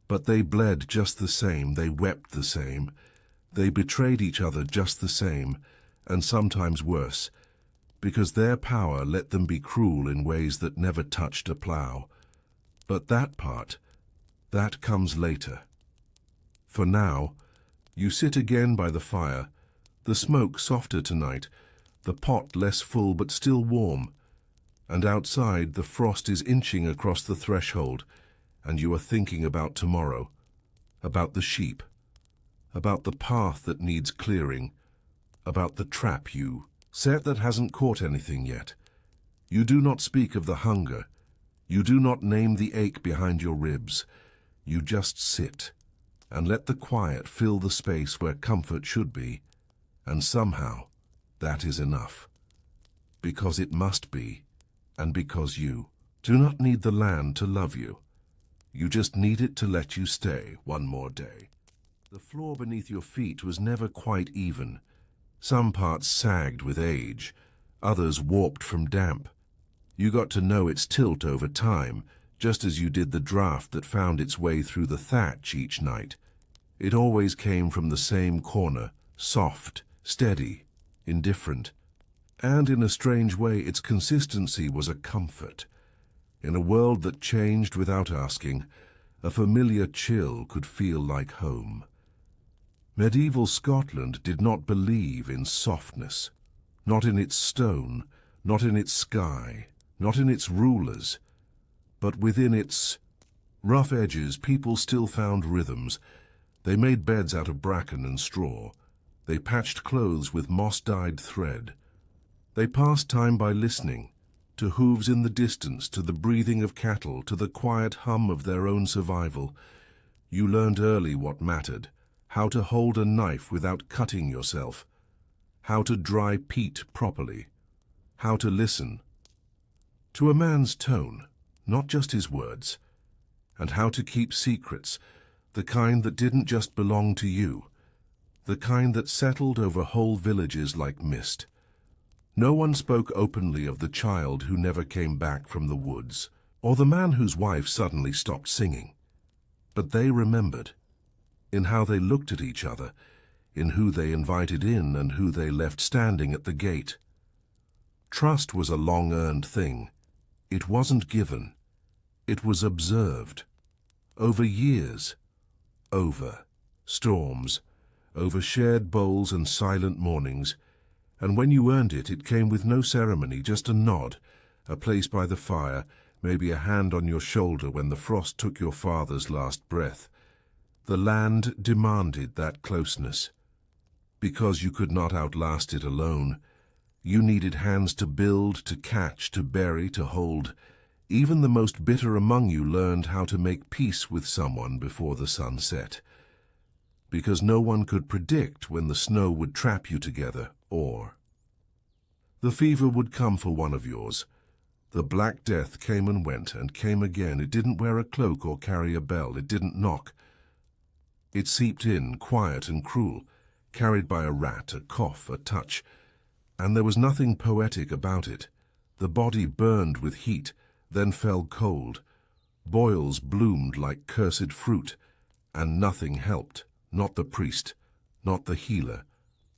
but they bled just the same, they wept the same, they betrayed each other just the same, and sometimes worse, because their power let them be cruel in ways that never touched a plough. But that part, that comes later. For now, you sit again by the fire, the smoke softer tonight, the pot less full but still warm, and outside the frost is inching across the threshold, and you are thinking about tomorrow, about the sheep, about the path that needs clearing, about the trap you set that hasn't caught anything yet. You do not speak of the hunger, you do not name the ache behind your ribs, you just sit and let the quiet fill the space where comfort should be, and somehow that is enough. Because it must be, and because you do not need the land to love you. You just need it to let you stay one more day. The floor beneath your feet was never quite even. Some parts sagged with age, others warped from damp. You got to know its tilt over time, just as you did the draft that found its way through the thatch each night. It always came from the same corner, soft, steady, indifferent. And in a strange way, its consistency was a comfort. In a world that changed without asking, a familiar chill could feel like home. Medieval Scotland did not believe in softness, not in its stone, not in its sky, not in its rulers, but within its rough edges. People still found rhythms. They made beds out of bracken and straw. They patched clothes with moss-dyed thread. They passed time by listening, to hooves in the distance, to the breathing of cattle, to the quiet hum of their own survival. You learned early what mattered, how to hold a knife without cutting yourself, how to dry peat properly, how to listen to a man's tone, not just his words, and how to keep secrets, the kind that didn't just belong to you, the kind that settled over whole villages like mist. No one spoke openly of the child who never came back from the woods, or the man whose wife suddenly stopped singing. But they remembered, in how they looked at each other, in who they invited in and who they left standing at the gate. Trust was a long-earned thing. It wasn't given. It was observed. Over years. Over storms. Over shared bowls and silent mornings. And when you earned it, it came with no ceremony, just a nod, a place by the fire, maybe a hand on your shoulder when the frost took your father's last breath. The land demanded that closeness. Because you could not outlast it alone. You needed hands to build, to catch, to bury, to hold. Even the most bitter among you learned how to make peace with someone before the sun set. Because no one could predict when the snow would trap you together, or the fever would come for one of yours. The Black Death came and went and came again. It didn't wear a cloak or carry a bell. It didn't knock. It seeped in, quiet and cruel, carried by a rat, a cough, a touch. And there was nothing poetic about it. The body burned with heat, then fell cold. Boils bloomed like cursed fruit, and nothing helped. Not the priest, not the healer,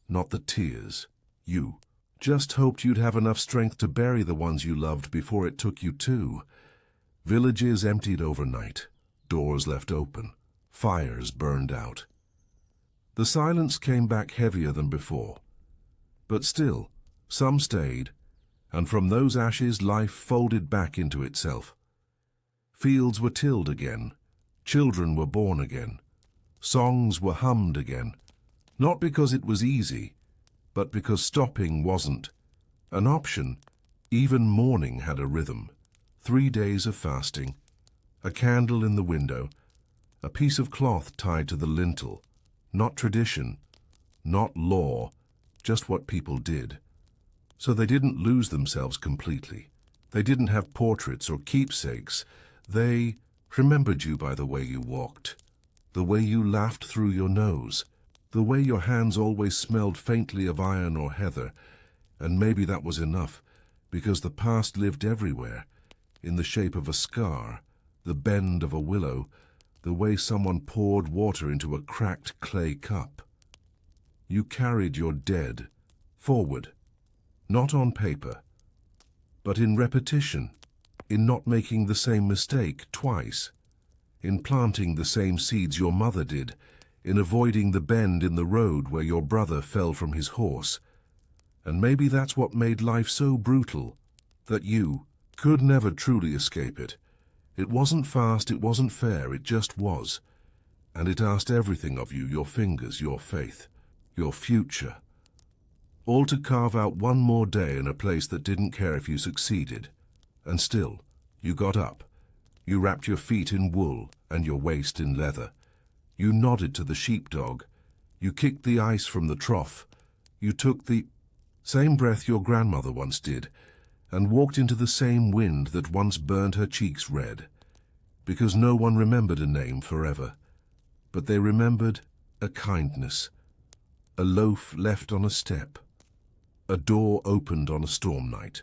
not the tears. You just hoped you'd have enough strength to bury the ones you loved before it took you too. Villages emptied overnight, doors left open, fires burned out. The silence came back heavier than before. But still, some stayed, and from those ashes life folded back into itself. Fields were tilled again, children were born again, songs were hummed again, not because it was easy, but because stopping wasn't an option. Even mourning had a rhythm. 3 days of fasting, a candle in the window, a piece of cloth tied to the lintel. Not tradition, not law, just what people did. So they didn't lose themselves completely. They didn't have portraits or keepsakes. They remembered you by the way you walked, the way you laughed through your nose, the way your hands always smelled faintly of iron or heather. And maybe that was enough, because the past lived everywhere, in the shape of a scar, the bend of a willow, the way someone poured water into a cracked clay cup. You carried your dead forward, not on paper, but in repetition, in not making the same mistake twice, in planting the same seeds your mother did, in avoiding the bend in the road where your brother fell from his horse. And maybe that's what made life so brutal, that you could never truly escape it. It wasn't fast, it wasn't fair, it just was. And it asked everything of you, your fingers, your faith, your future. All to carve out one more day in a place that didn't care if you succeeded. And still, you got up. You wrapped your feet in wool and your waist in leather. You nodded to the sheepdog. You kicked the ice from the trough. You took the same breath your grandmother once did, and walked into the same wind that once burned her cheeks red. Because no one remembered a name forever, but they remembered a kindness, a loaf left on a step, a door opened on a storm night,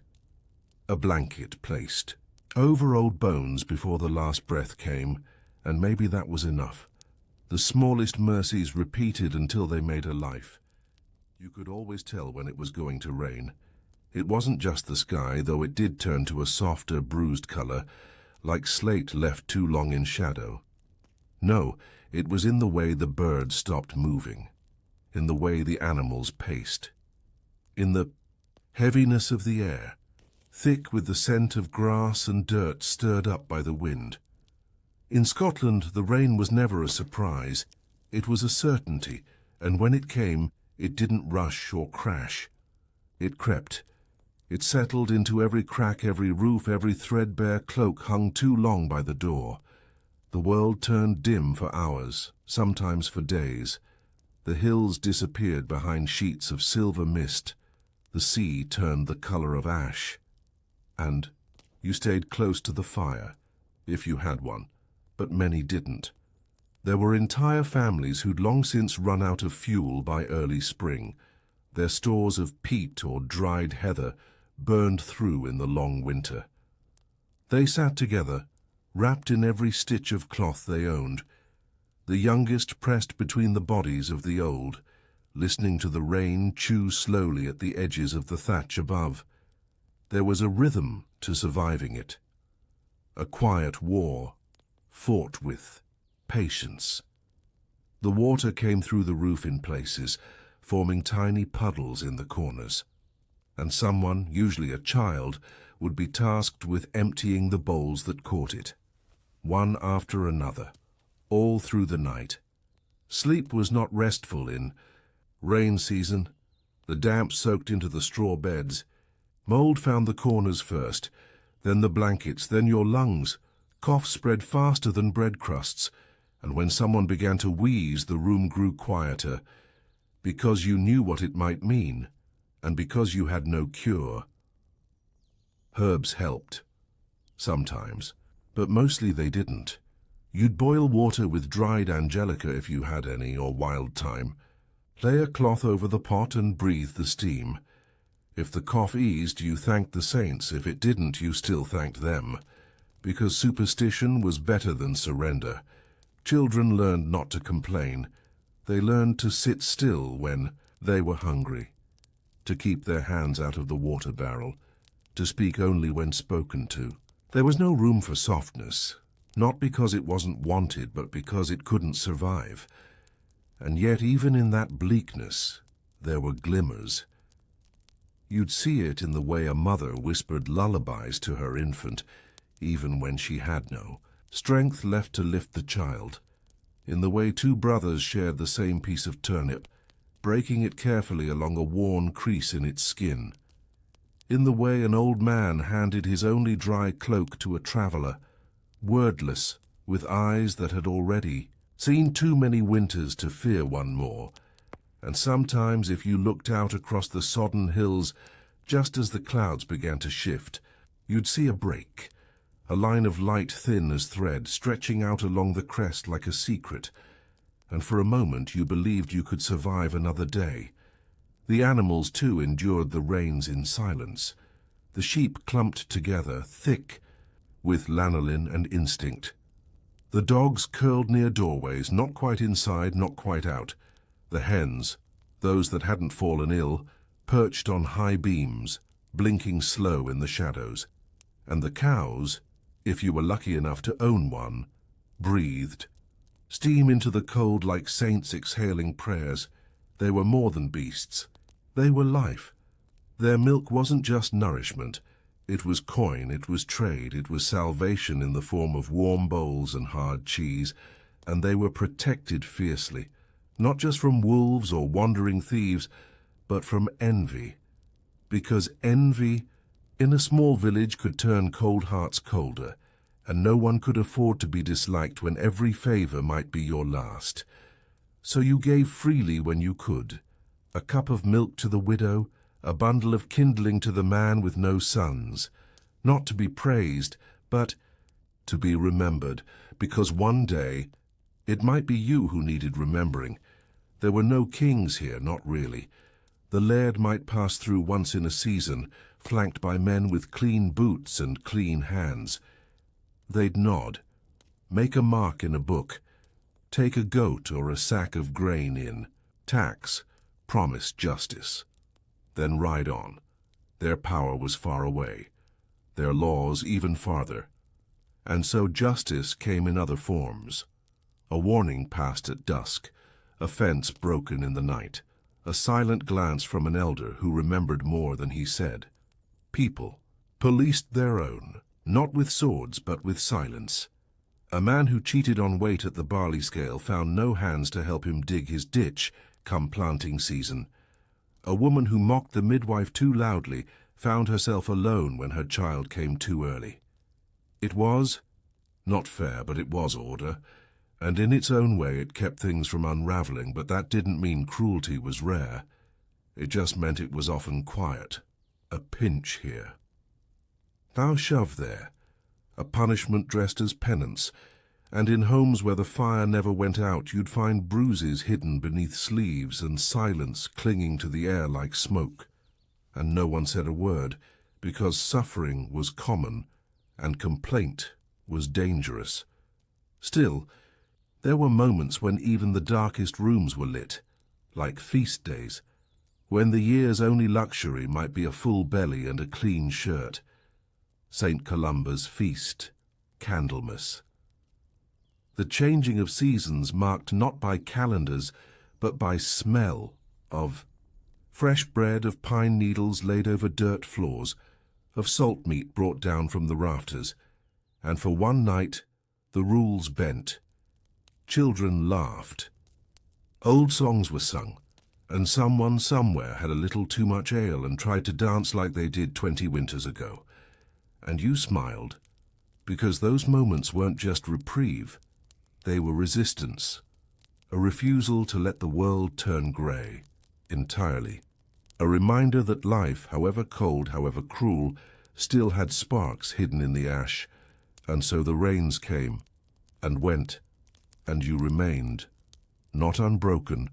a blanket placed over old bones before the last breath came, and maybe that was enough. The smallest mercies repeated until they made a life. You could always tell when it was going to rain. It wasn't just the sky, though it did turn to a softer, bruised color, like slate left too long in shadow. No, it was in the way the birds stopped moving. in the way the animals paced, in the heaviness of the air, thick with the scent of grass and dirt stirred up by the wind. In Scotland, the rain was never a surprise. It was a certainty, and when it came, it didn't rush or crash. It crept. It settled into every crack, every roof, every threadbare cloak hung too long by the door. The world turned dim for hours, sometimes for days. The hills disappeared behind sheets of silver mist. The sea turned the color of ash. And you stayed close to the fire, if you had one, but many didn't. There were entire families who'd long since run out of fuel by early spring. Their stores of peat or dried heather burned through in the long winter. They sat together, wrapped in every stitch of cloth they owned, the youngest pressed between the bodies of the old, listening to the rain chew slowly at the edges of the thatch above. There was a rhythm to surviving it, a quiet war, fought with patience. The water came through the roof in places, forming tiny puddles in the corners, and someone, usually a child, would be tasked with emptying the bowls that caught it, one after another, all through the night. Sleep was not restful in rain season. The damp soaked into the straw beds. Mold found the corners first, then the blankets, then your lungs. Cough spread faster than bread crusts, and when someone began to wheeze, the room grew quieter, because you knew what it might mean, and because you had no cure. Herbs helped, sometimes, but mostly they didn't. You'd boil water with dried angelica if you had any, or wild thyme. Lay a cloth over the pot and breathe the steam. If the cough eased, you thanked the saints. If it didn't, you still thanked them, because superstition was better than surrender. Children learned not to complain. They learned to sit still when they were hungry, to keep their hands out of the water barrel, to speak only when spoken to. There was no room for softness, not because it wasn't wanted, but because it couldn't survive. And yet even in that bleakness, there were glimmers. You'd see it in the way a mother whispered lullabies to her infant, even when she had no strength left to lift the child, in the way two brothers shared the same piece of turnip, breaking it carefully along a worn crease in its skin, in the way an old man handed his only dry cloak to a traveler, wordless, with eyes that had already seen too many winters to fear one more. And sometimes, if you looked out across the sodden hills, just as the clouds began to shift, you'd see a break, a line of light thin as thread, stretching out along the crest like a secret, and for a moment you believed you could survive another day. The animals, too, endured the rains in silence. The sheep clumped together, thick with lanolin and instinct. The dogs curled near doorways, not quite inside, not quite out. The hens, those that hadn't fallen ill, perched on high beams, blinking slow in the shadows. And the cows, if you were lucky enough to own one, breathed. Steam into the cold like saints exhaling prayers. They were more than beasts. They were life. Their milk wasn't just nourishment. It was coin, it was trade, it was salvation in the form of warm bowls and hard cheese, and they were protected fiercely, not just from wolves or wandering thieves, but from envy. Because envy in a small village could turn cold hearts colder, and no one could afford to be disliked when every favor might be your last. So you gave freely when you could. A cup of milk to the widow, a bundle of kindling to the man with no sons, not to be praised, but to be remembered, because one day it might be you who needed remembering. There were no kings here, not really. The laird might pass through once in a season, flanked by men with clean boots and clean hands. They'd nod, make a mark in a book, take a goat or a sack of grain in, tax, promise justice, then ride on. Their power was far away, their laws even farther. And so justice came in other forms. A warning passed at dusk, a fence broken in the night, a silent glance from an elder who remembered more than he said. People policed their own, not with swords but with silence. A man who cheated on weight at the barley scale found no hands to help him dig his ditch come planting season. A woman who mocked the midwife too loudly found herself alone when her child came too early. It was not fair, but it was order, and in its own way it kept things from unraveling, but that didn't mean cruelty was rare. It just meant it was often quiet. A pinch here. Thou shove there, a punishment dressed as penance, and in homes where the fire never went out you'd find bruises hidden beneath sleeves and silence clinging to the air like smoke. And no one said a word, because suffering was common and complaint was dangerous. Still, there were moments when even the darkest rooms were lit, like feast days, when the year's only luxury might be a full belly and a clean shirt. St. Columba's feast, Candlemas. The changing of seasons marked not by calendars, but by smell of fresh bread, of pine needles laid over dirt floors, of salt meat brought down from the rafters, and for one night the rules bent. Children laughed. Old songs were sung, and someone somewhere had a little too much ale and tried to dance like they did 20 winters ago. And you smiled, because those moments weren't just reprieve, they were resistance, a refusal to let the world turn grey, entirely. A reminder that life, however cold, however cruel, still had sparks hidden in the ash, and so the rains came and went, and you remained, not unbroken,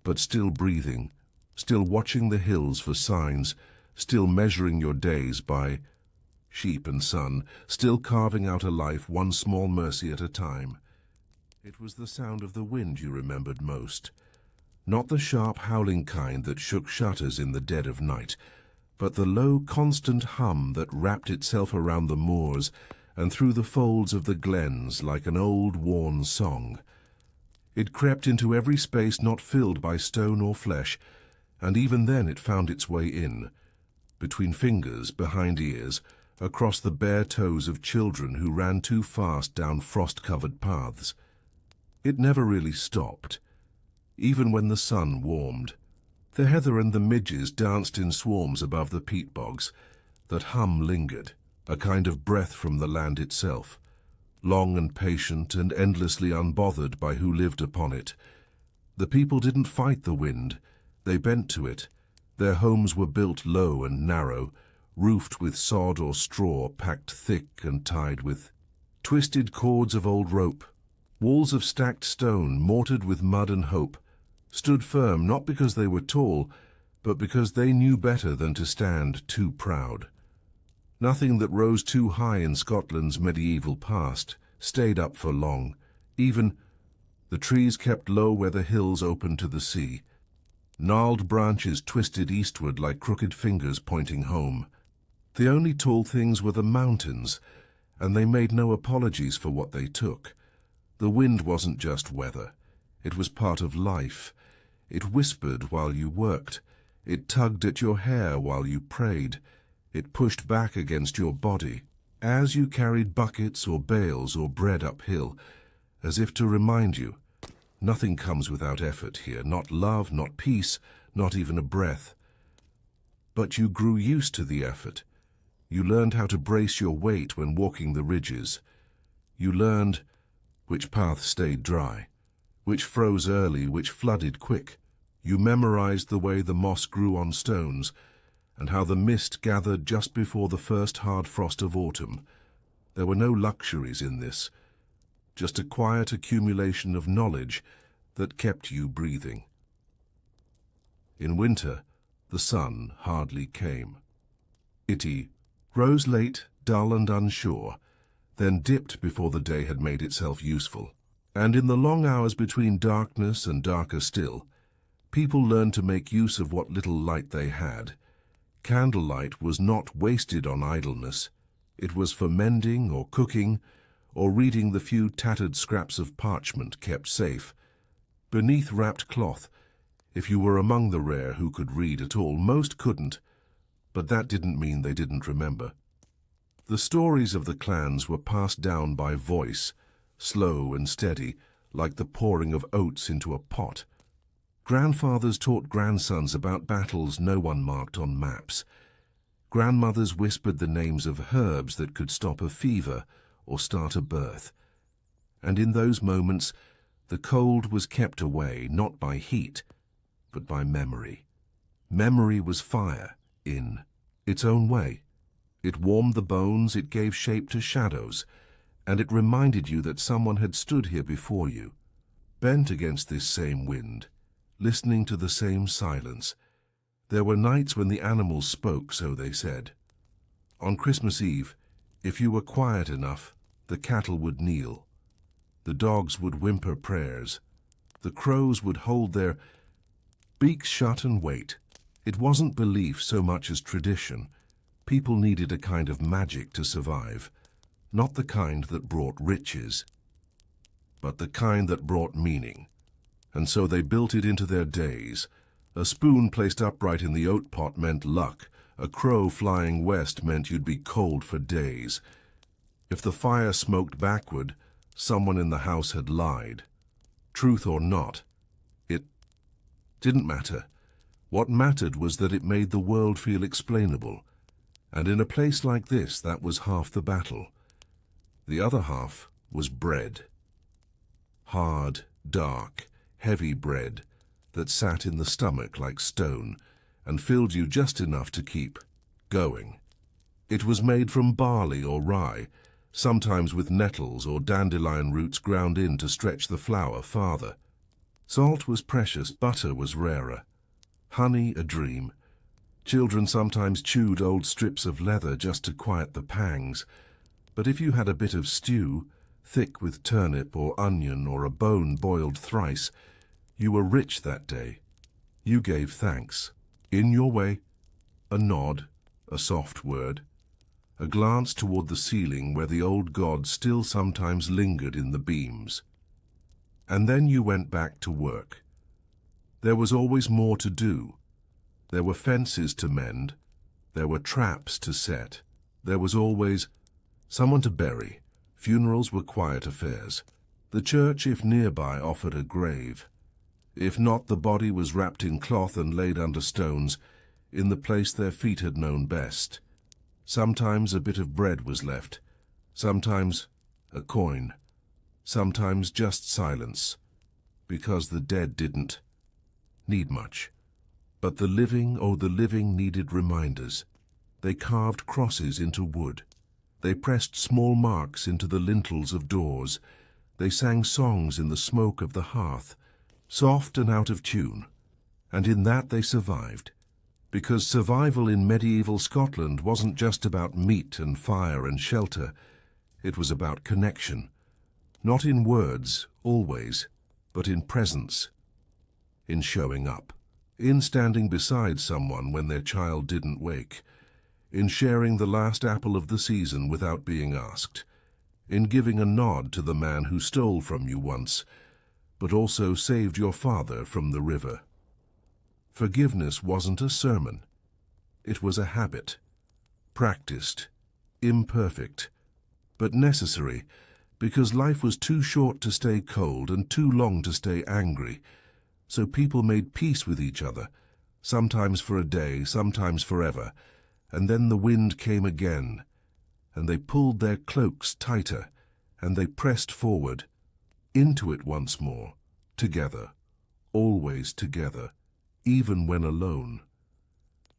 but still breathing, still watching the hills for signs, still measuring your days by sheep and sun, still carving out a life one small mercy at a time. It was the sound of the wind you remembered most, not the sharp howling kind that shook shutters in the dead of night, but the low constant hum that wrapped itself around the moors and through the folds of the glens like an old worn song. It crept into every space not filled by stone or flesh, and even then it found its way in, between fingers, behind ears, across the bare toes of children who ran too fast down frost-covered paths. It never really stopped, even when the sun warmed. The heather and the midges danced in swarms above the peat bogs. That hum lingered, a kind of breath from the land itself, long and patient and endlessly unbothered by who lived upon it. The people didn't fight the wind, they bent to it. Their homes were built low and narrow, roofed with sod or straw packed thick and tied with twisted cords of old rope. Walls of stacked stone, mortared with mud and hope, stood firm not because they were tall, but because they knew better than to stand too proud. Nothing that rose too high in Scotland's medieval past stayed up for long. Even the trees kept low where the hills opened to the sea. Gnarled branches twisted eastward like crooked fingers pointing home. The only tall things were the mountains, and they made no apologies for what they took. The wind wasn't just weather. It was part of life. It whispered while you worked. It tugged at your hair while you prayed. It pushed back against your body as you carried buckets or bales or bread uphill, as if to remind you, nothing comes without effort here, not love, not peace, not even a breath. But you grew used to the effort. You learned how to brace your weight when walking the ridges. You learned which path stayed dry, which froze early, which flooded quick. You memorized the way the moss grew on stones, and how the mist gathered just before the first hard frost of autumn. There were no luxuries in this, just a quiet accumulation of knowledge that kept you breathing. In winter, the sun hardly came. It rose late, dull and unsure, then dipped before the day had made itself useful. And in the long hours between darkness and darker still, people learned to make use of what little light they had. Candlelight was not wasted on idleness. It was for mending or cooking or reading the few tattered scraps of parchment kept safe. beneath wrapped cloth. If you were among the rare who could read at all, most couldn't, but that didn't mean they didn't remember. The stories of the clans were passed down by voice, slow and steady, like the pouring of oats into a pot. Grandfathers taught grandsons about battles no one marked on maps. Grandmothers whispered the names of herbs that could stop a fever or start a birth. And in those moments, the cold was kept away not by heat, but by memory. Memory was fire, in its own way. It warmed the bones, it gave shape to shadows, and it reminded you that someone had stood here before you, bent against this same wind, listening to the same silence. There were nights when the animals spoke, so they said. On Christmas Eve, if you were quiet enough, the cattle would kneel. The dogs would whimper prayers. The crows would hold their beaks shut and wait. It wasn't belief so much as tradition. People needed a kind of magic to survive, not the kind that brought riches, but the kind that brought meaning. And so they built it into their days. A spoon placed upright in the oat pot meant luck. A crow flying west meant you'd be cold for days. If the fire smoked backward, someone in the house had lied. Truth or not, it didn't matter. What mattered was that it made the world feel explainable. And in a place like this, that was half the battle. The other half was bread. Hard, dark, heavy bread that sat in the stomach like stone and filled you just enough to keep going. It was made from barley or rye, sometimes with nettles or dandelion roots ground in to stretch the flour farther. Salt was precious, butter was rarer, honey a dream. Children sometimes chewed old strips of leather just to quiet the pangs, but if you had a bit of stew, thick with turnip or onion or a bone boiled thrice, you were rich that day. You gave thanks. In your way, a nod, a soft word, a glance toward the ceiling where the old god still sometimes lingered in the beams. And then you went back to work. There was always more to do. There were fences to mend. There were traps to set. There was always someone to bury. Funerals were quiet affairs. The church, if nearby, offered a grave. If not, the body was wrapped in cloth and laid under stones, in the place their feet had known best. Sometimes a bit of bread was left, sometimes a coin, sometimes just silence, because the dead didn't need much. But the living, oh, the living needed reminders. They carved crosses into wood. They pressed small marks into the lintels of doors. They sang songs in the smoke of the hearth, soft and out of tune. And in that they survived. Because survival in medieval Scotland wasn't just about meat and fire and shelter. It was about connection. Not in words, always, but in presence, in showing up, in standing beside someone when their child didn't wake, in sharing the last apple of the season without being asked, in giving a nod to the man who stole from you once, but also saved your father from the river. Forgiveness wasn't a sermon. It was a habit, practiced, imperfect, but necessary, because life was too short to stay cold and too long to stay angry. So people made peace with each other, sometimes for a day, sometimes forever, and then the wind came again, and they pulled their cloaks tighter, and they pressed forward, into it once more, together, always together, even when alone.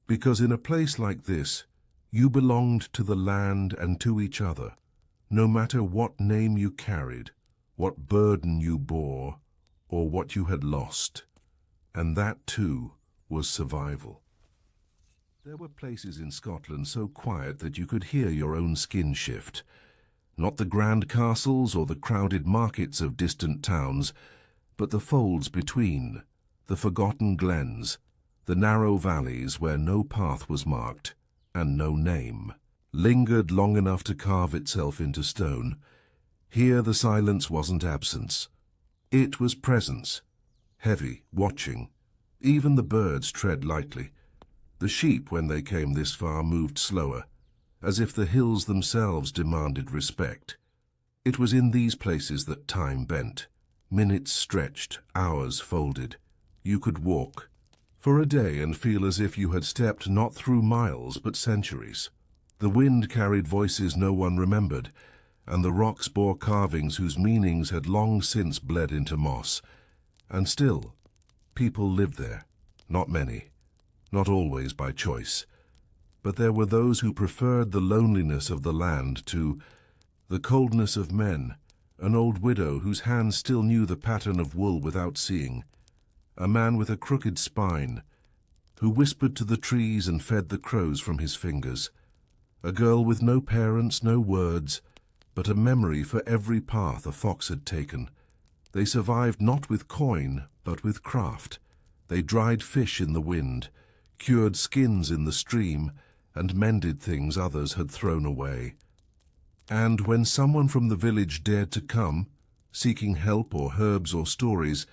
Because in a place like this, you belonged to the land and to each other, no matter what name you carried, what burden you bore, or what you had lost. And that, too, was survival. There were places in Scotland so quiet that you could hear your own skin shift. Not the grand castles or the crowded markets of distant towns, but the folds between, the forgotten glens, the narrow valleys where no path was marked and no name, lingered long enough to carve itself into stone. Here the silence wasn't absence. It was presence. heavy, watching. Even the birds tread lightly. The sheep, when they came this far, moved slower, as if the hills themselves demanded respect. It was in these places that time bent. Minutes stretched, hours folded. You could walk for a day and feel as if you had stepped not through miles but centuries. The wind carried voices no one remembered, and the rocks bore carvings whose meanings had long since bled into moss. And still, people lived there. Not many, not always by choice. But there were those who preferred the loneliness of the land to the coldness of men. An old widow whose hands still knew the pattern of wool without seeing. A man with a crooked spine, who whispered to the trees and fed the crows from his fingers. A girl with no parents, no words, but a memory for every path a fox had taken. They survived not with coin, but with craft. They dried fish in the wind, cured skins in the stream, and mended things others had thrown away. And when someone from the village dared to come, seeking help or herbs or stories,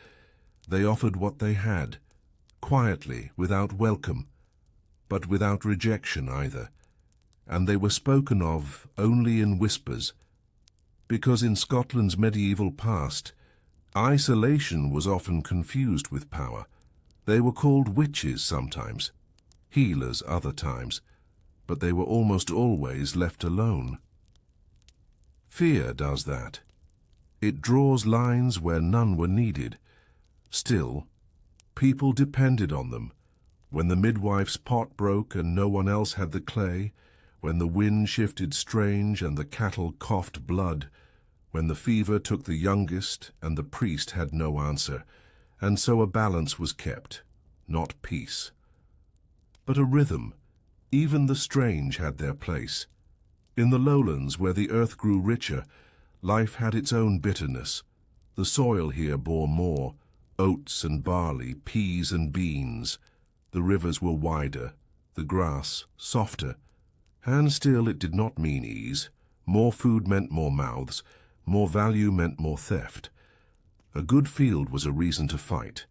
they offered what they had, quietly, without welcome, but without rejection either. And they were spoken of only in whispers, because in Scotland's medieval past, isolation was often confused with power. They were called witches sometimes, healers other times, but they were almost always left alone. Fear does that. It draws lines where none were needed. Still, people depended on them. When the midwife's pot broke and no one else had the clay, when the wind shifted strange and the cattle coughed blood, when the fever took the youngest and the priest had no answer, and so a balance was kept, not peace, but a rhythm. Even the strange had their place. In the lowlands, where the earth grew richer, life had its own bitterness. The soil here bore more, oats and barley, peas and beans. The rivers were wider, the grass softer. And still it did not mean ease. More food meant more mouths, more value meant more theft. A good field was a reason to fight,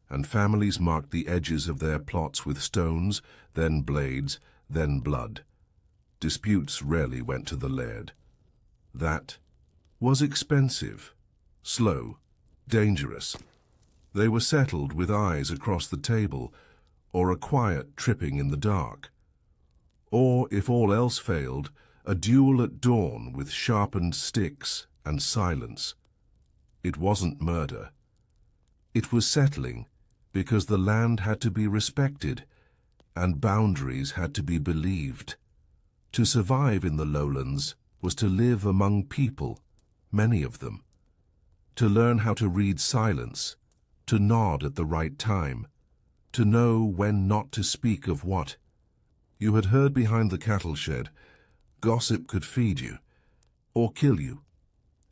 and families marked the edges of their plots with stones, then blades, then blood. Disputes rarely went to the laird. That was expensive, slow, dangerous. They were settled with eyes across the table, or a quiet tripping in the dark. Or, if all else failed, a duel at dawn with sharpened sticks and silence. It wasn't murder. It was settling, because the land had to be respected, and boundaries had to be believed. To survive in the lowlands was to live among people, many of them. To learn how to read silence, to nod at the right time, to know when not to speak of what. You had heard behind the cattle shed, gossip could feed you, or kill you.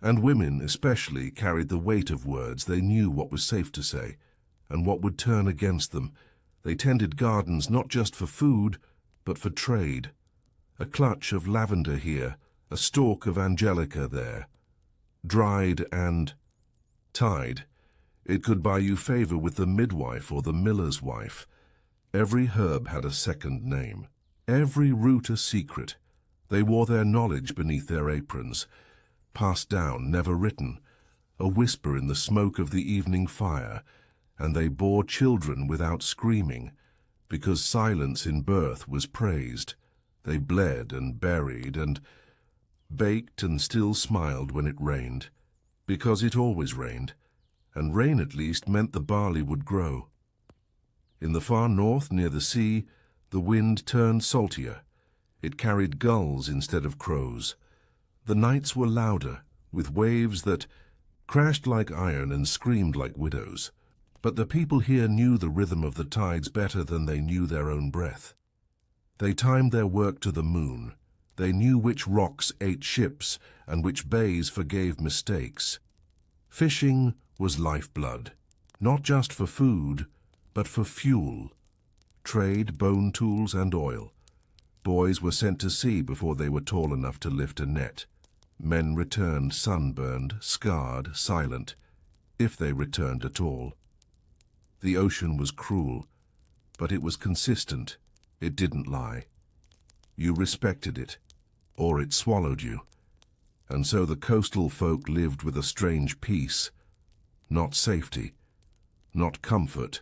And women especially carried the weight of words. They knew what was safe to say, and what would turn against them. They tended gardens not just for food, but for trade. A clutch of lavender here, a stalk of angelica there. Dried and tied, it could buy you favor with the midwife or the miller's wife. Every herb had a second name, every root a secret. They wore their knowledge beneath their aprons, passed down, never written, a whisper in the smoke of the evening fire, and they bore children without screaming, because silence in birth was praised. They bled and buried and baked and still smiled when it rained, because it always rained, and rain at least meant the barley would grow. In the far north, near the sea, the wind turned saltier. It carried gulls instead of crows. The nights were louder, with waves that crashed like iron and screamed like widows. But the people here knew the rhythm of the tides better than they knew their own breath. They timed their work to the moon. They knew which rocks ate ships and which bays forgave mistakes. Fishing was lifeblood, not just for food, but for fuel. Trade, bone tools, and oil. Boys were sent to sea before they were tall enough to lift a net. Men returned sunburned, scarred, silent, if they returned at all. The ocean was cruel, but it was consistent. It didn't lie. You respected it, or it swallowed you. And so the coastal folk lived with a strange peace. Not safety, not comfort,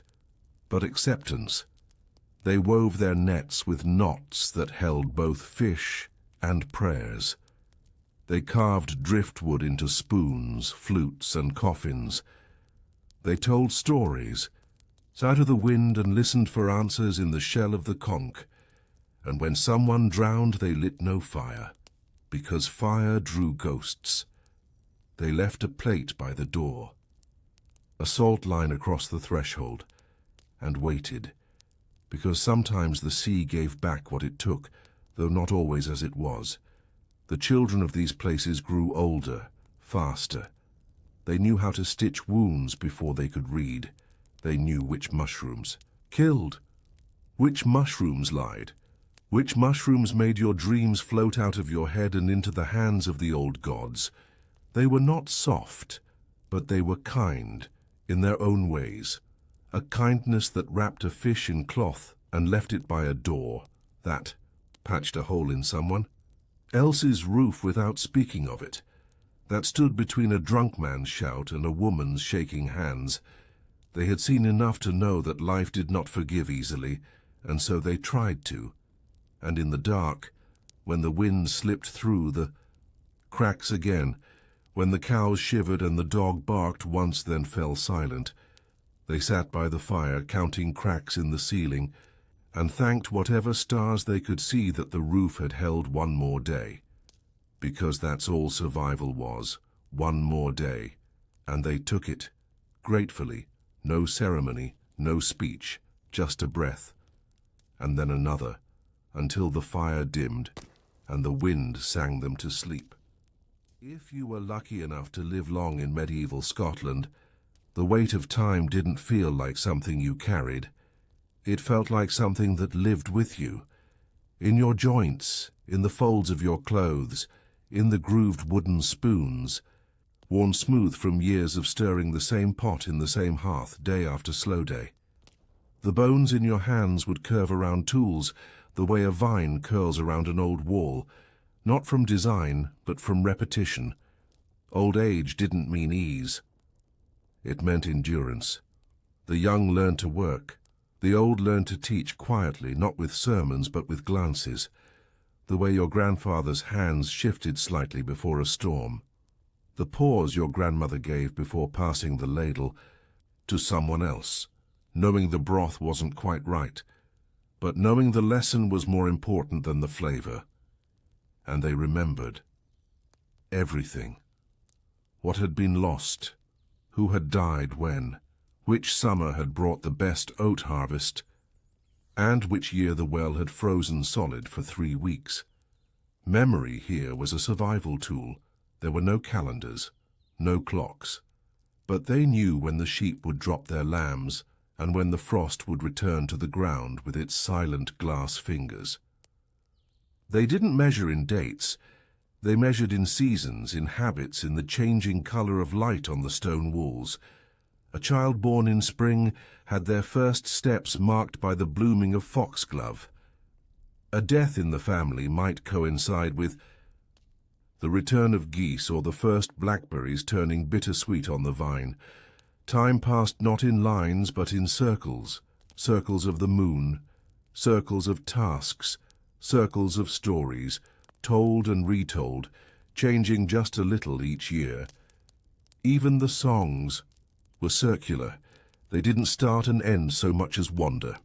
but acceptance. They wove their nets with knots that held both fish and prayers. They carved driftwood into spoons, flutes, and coffins. They told stories, sat of the wind and listened for answers in the shell of the conch. And when someone drowned, they lit no fire, because fire drew ghosts. They left a plate by the door, a salt line across the threshold, and waited, because sometimes the sea gave back what it took, though not always as it was. The children of these places grew older, faster. They knew how to stitch wounds before they could read. They knew which mushrooms killed, which mushrooms lied, which mushrooms made your dreams float out of your head and into the hands of the old gods. They were not soft, but they were kind, in their own ways. A kindness that wrapped a fish in cloth and left it by a door, that patched a hole in someone else's roof without speaking of it, that stood between a drunk man's shout and a woman's shaking hands. They had seen enough to know that life did not forgive easily, and so they tried to. And in the dark, when the wind slipped through the cracks again, when the cows shivered and the dog barked once then fell silent, they sat by the fire counting cracks in the ceiling and thanked whatever stars they could see that the roof had held one more day. Because that's all survival was, one more day. And they took it, gratefully, no ceremony, no speech, just a breath. And then another, until the fire dimmed and the wind sang them to sleep. If you were lucky enough to live long in medieval Scotland, the weight of time didn't feel like something you carried. It felt like something that lived with you, in your joints, in the folds of your clothes, in the grooved wooden spoons, worn smooth from years of stirring the same pot in the same hearth day after slow day. The bones in your hands would curve around tools the way a vine curls around an old wall, not from design, but from repetition. Old age didn't mean ease. It meant endurance. The young learned to work. The old learned to teach quietly, not with sermons, but with glances, the way your grandfather's hands shifted slightly before a storm. The pause your grandmother gave before passing the ladle to someone else, knowing the broth wasn't quite right, but knowing the lesson was more important than the flavor. And they remembered everything. What had been lost, who had died when, which summer had brought the best oat harvest, and which year the well had frozen solid for 3 weeks. Memory here was a survival tool. There were no calendars, no clocks. But they knew when the sheep would drop their lambs and when the frost would return to the ground with its silent glass fingers. They didn't measure in dates. They measured in seasons, in habits, in the changing color of light on the stone walls. A child born in spring had their first steps marked by the blooming of foxglove. A death in the family might coincide with the return of geese or the first blackberries turning bittersweet on the vine. Time passed not in lines but in circles, circles of the moon, circles of tasks, circles of stories, told and retold, changing just a little each year. Even the songs were circular. They didn't start and end so much as wander.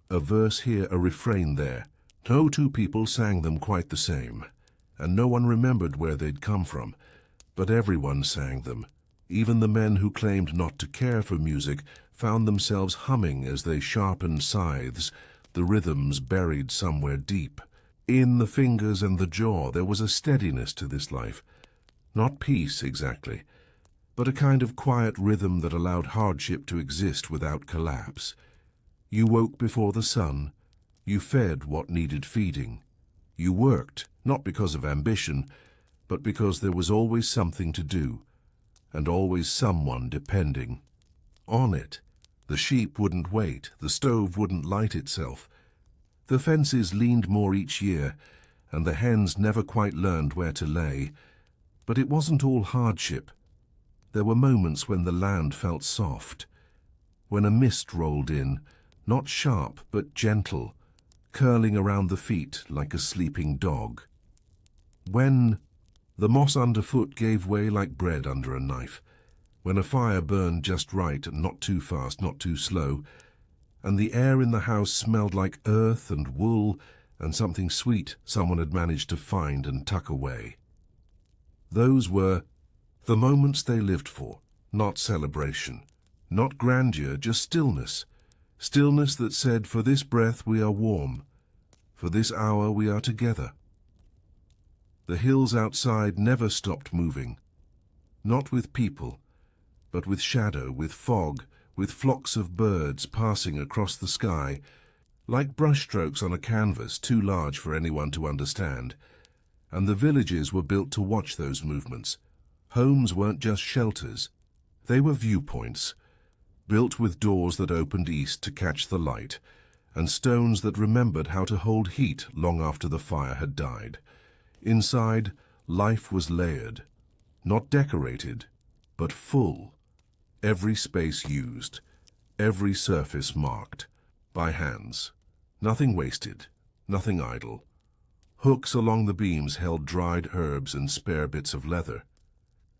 A verse here, a refrain there. No two people sang them quite the same, and no one remembered where they'd come from, but everyone sang them. Even the men who claimed not to care for music found themselves humming as they sharpened scythes, the rhythms buried somewhere deep. In the fingers and the jaw there was a steadiness to this life. Not peace exactly, but a kind of quiet rhythm that allowed hardship to exist without collapse. You woke before the sun. You fed what needed feeding. You worked, not because of ambition, but because there was always something to do, and always someone depending on it. The sheep wouldn't wait, the stove wouldn't light itself. The fences leaned more each year, and the hens never quite learned where to lay. But it wasn't all hardship. There were moments when the land felt soft, when a mist rolled in, not sharp but gentle, curling around the feet like a sleeping dog. When the moss underfoot gave way like bread under a knife, when a fire burned just right and not too fast, not too slow, and the air in the house smelled like earth and wool and something sweet someone had managed to find and tuck away. Those were the moments they lived for, not celebration, not grandeur, just stillness. Stillness that said, for this breath we are warm, for this hour we are together. The hills outside never stopped moving, not with people, but with shadow, with fog, with flocks of birds passing across the sky, like brushstrokes on a canvas too large for anyone to understand. And the villages were built to watch those movements. Homes weren't just shelters, they were viewpoints, built with doors that opened east to catch the light, and stones that remembered how to hold heat long after the fire had died. Inside, life was layered, not decorated, but full. Every space used, every surface marked, by hands. Nothing wasted, nothing idle. Hooks along the beams held dried herbs and spare bits of leather.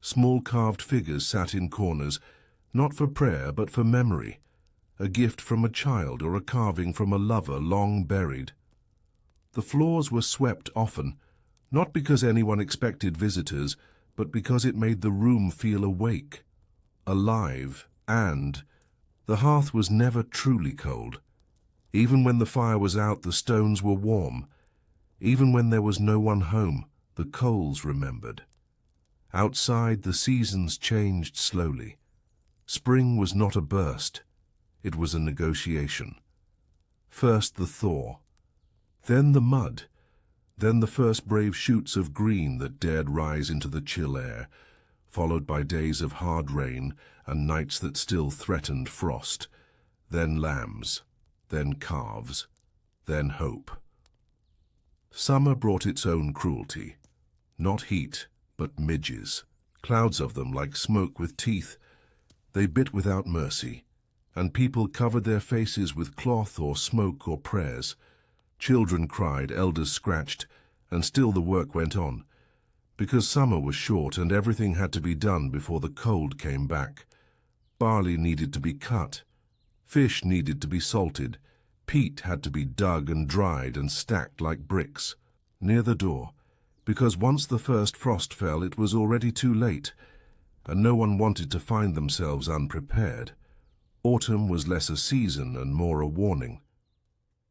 Small carved figures sat in corners, not for prayer but for memory, a gift from a child or a carving from a lover long buried. The floors were swept often, not because anyone expected visitors, but because it made the room feel awake, alive, and the hearth was never truly cold. Even when the fire was out, the stones were warm. Even when there was no one home, the coals remembered. Outside, the seasons changed slowly. Spring was not a burst, it was a negotiation. First the thaw, then the mud, then the first brave shoots of green that dared rise into the chill air, followed by days of hard rain and nights that still threatened frost, then lambs, then calves, then hope. Summer brought its own cruelty, not heat, but midges, clouds of them like smoke with teeth. They bit without mercy, and people covered their faces with cloth or smoke or prayers. Children cried, elders scratched, and still the work went on, because summer was short and everything had to be done before the cold came back. Barley needed to be cut, fish needed to be salted, peat had to be dug and dried and stacked like bricks, near the door, because once the first frost fell it was already too late, and no one wanted to find themselves unprepared. Autumn was less a season and more a warning.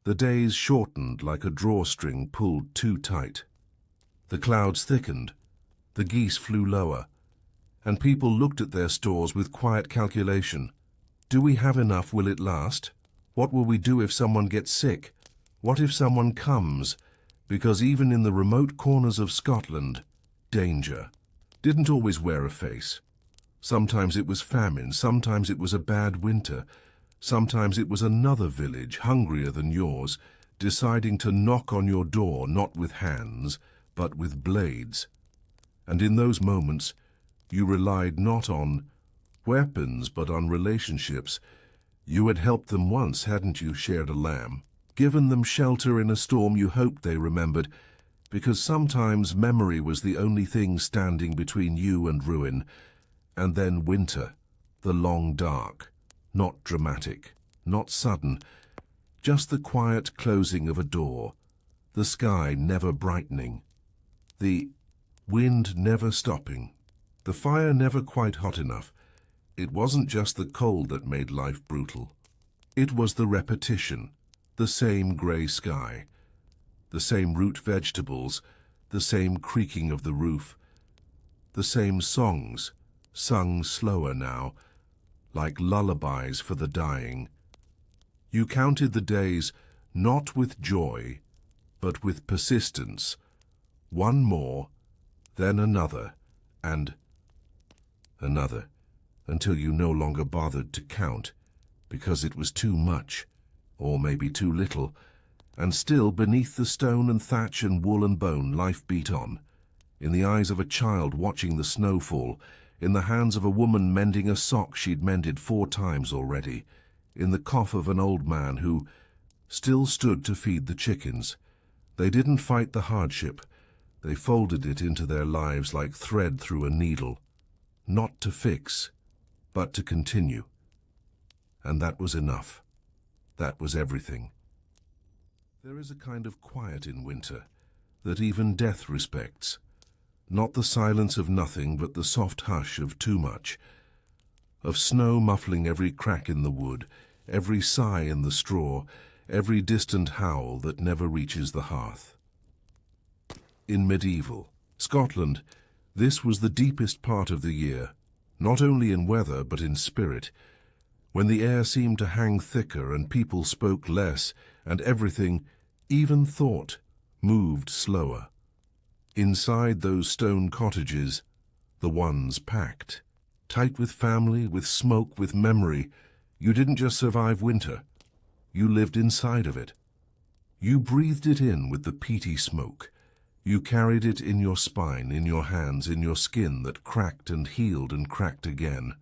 The days shortened like a drawstring pulled too tight. The clouds thickened, the geese flew lower, and people looked at their stores with quiet calculation. Do we have enough? Will it last? What will we do if someone gets sick? What if someone comes? Because even in the remote corners of Scotland, danger didn't always wear a face. Sometimes it was famine, sometimes it was a bad winter, sometimes it was another village, hungrier than yours, deciding to knock on your door not with hands, but with blades. And in those moments, you relied not on weapons, but on relationships. You had helped them once, hadn't you, shared a lamb, given them shelter in a storm you hoped they remembered, because sometimes memory was the only thing standing between you and ruin. And then winter, the long dark, not dramatic, not sudden, just the quiet closing of a door, the sky never brightening, the wind never stopping, the fire never quite hot enough. It wasn't just the cold that made life brutal. It was the repetition, the same grey sky, the same root vegetables, the same creaking of the roof, the same songs, sung slower now, like lullabies for the dying. You counted the days not with joy, but with persistence. One more, then another, and another, until you no longer bothered to count. because it was too much, or maybe too little, and still beneath the stone and thatch and wool and bone life beat on, in the eyes of a child watching the snow fall, in the hands of a woman mending a sock she'd mended 4 times already, in the cough of an old man who still stood to feed the chickens. They didn't fight the hardship. They folded it into their lives like thread through a needle, not to fix, but to continue. And that was enough. That was everything. There is a kind of quiet in winter that even death respects. Not the silence of nothing, but the soft hush of too much, of snow muffling every crack in the wood, every sigh in the straw, every distant howl that never reaches the hearth. In medieval Scotland, this was the deepest part of the year, not only in weather but in spirit, when the air seemed to hang thicker and people spoke less and everything, even thought, moved slower. Inside those stone cottages, the ones packed, tight with family, with smoke, with memory, you didn't just survive winter. You lived inside of it. You breathed it in with the peaty smoke. You carried it in your spine, in your hands, in your skin that cracked and healed and cracked again.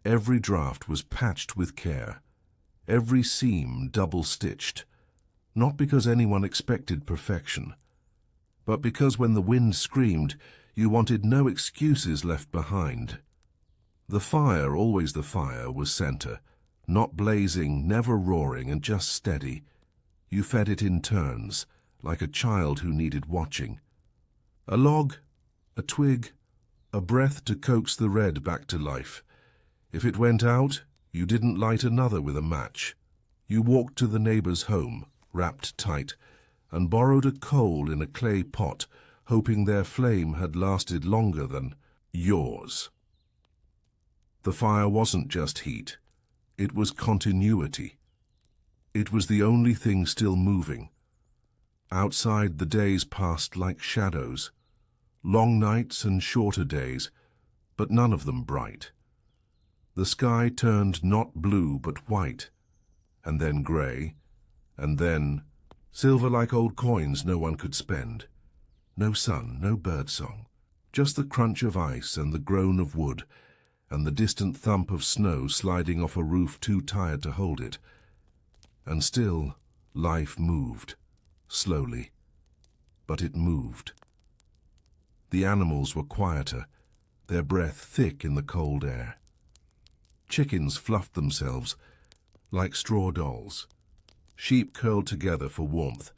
Every draught was patched with care, every seam double-stitched, not because anyone expected perfection, but because when the wind screamed, you wanted no excuses left behind. The fire, always the fire, was center, not blazing, never roaring, and just steady. You fed it in turns, like a child who needed watching. A log, a twig, a breath to coax the red back to life. If it went out, you didn't light another with a match. You walked to the neighbor's home, wrapped tight, and borrowed a coal in a clay pot, hoping their flame had lasted longer than yours. The fire wasn't just heat. It was continuity. It was the only thing still moving. Outside, the days passed like shadows. Long nights and shorter days, but none of them bright. The sky turned not blue but white, and then grey, and then silver like old coins no one could spend. No sun, no birdsong, just the crunch of ice and the groan of wood, and the distant thump of snow sliding off a roof too tired to hold it. And still, life moved, slowly, but it moved. The animals were quieter, their breath thick in the cold air. Chickens fluffed themselves like straw dolls. Sheep curled together for warmth,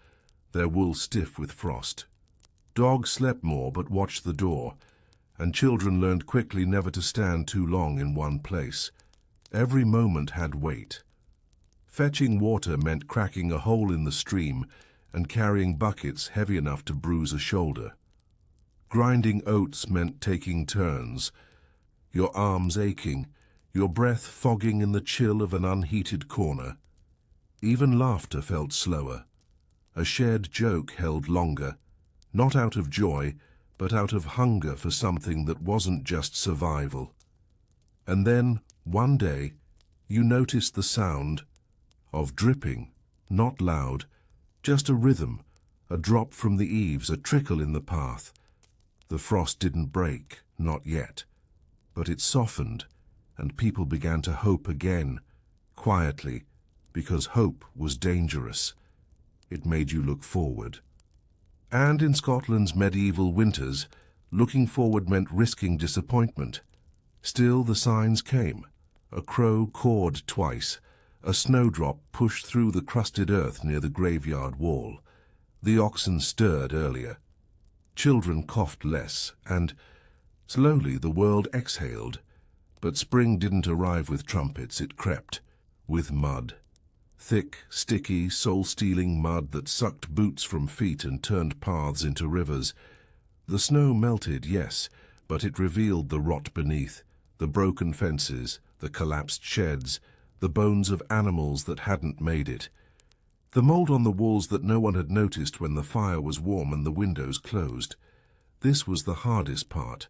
their wool stiff with frost. Dogs slept more but watched the door, and children learned quickly never to stand too long in one place. Every moment had weight. Fetching water meant cracking a hole in the stream and carrying buckets heavy enough to bruise a shoulder. Grinding oats meant taking turns, your arms aching, your breath fogging in the chill of an unheated corner. Even laughter felt slower. A shared joke held longer, not out of joy, but out of hunger for something that wasn't just survival. And then, one day, you noticed the sound of dripping, not loud, just a rhythm, a drop from the eaves, a trickle in the path. The frost didn't break, not yet, but it softened, and people began to hope again, quietly, because hope was dangerous. It made you look forward. And in Scotland's medieval winters, looking forward meant risking disappointment. Still the signs came. A crow cawed twice. A snowdrop pushed through the crusted earth near the graveyard wall. The oxen stirred earlier. Children coughed less, and slowly the world exhaled. But spring didn't arrive with trumpets, it crept, with mud. Thick, sticky, soul-stealing mud that sucked boots from feet and turned paths into rivers. The snow melted, yes, but it revealed the rot beneath, the broken fences, the collapsed sheds, the bones of animals that hadn't made it. The mold on the walls that no one had noticed when the fire was warm and the windows closed. This was the hardest part.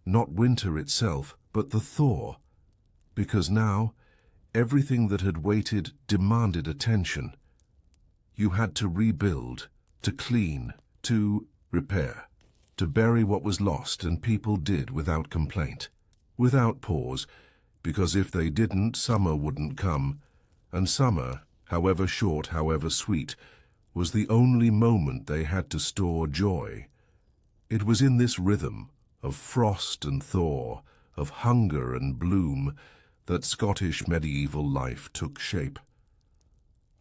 Not winter itself, but the thaw. Because now, Everything that had waited demanded attention. You had to rebuild, to clean, to repair, to bury what was lost, and people did without complaint, without pause, because if they didn't, summer wouldn't come, and summer, however short, however sweet, was the only moment they had to store joy. It was in this rhythm of frost and thaw, of hunger and bloom, that Scottish medieval life took shape.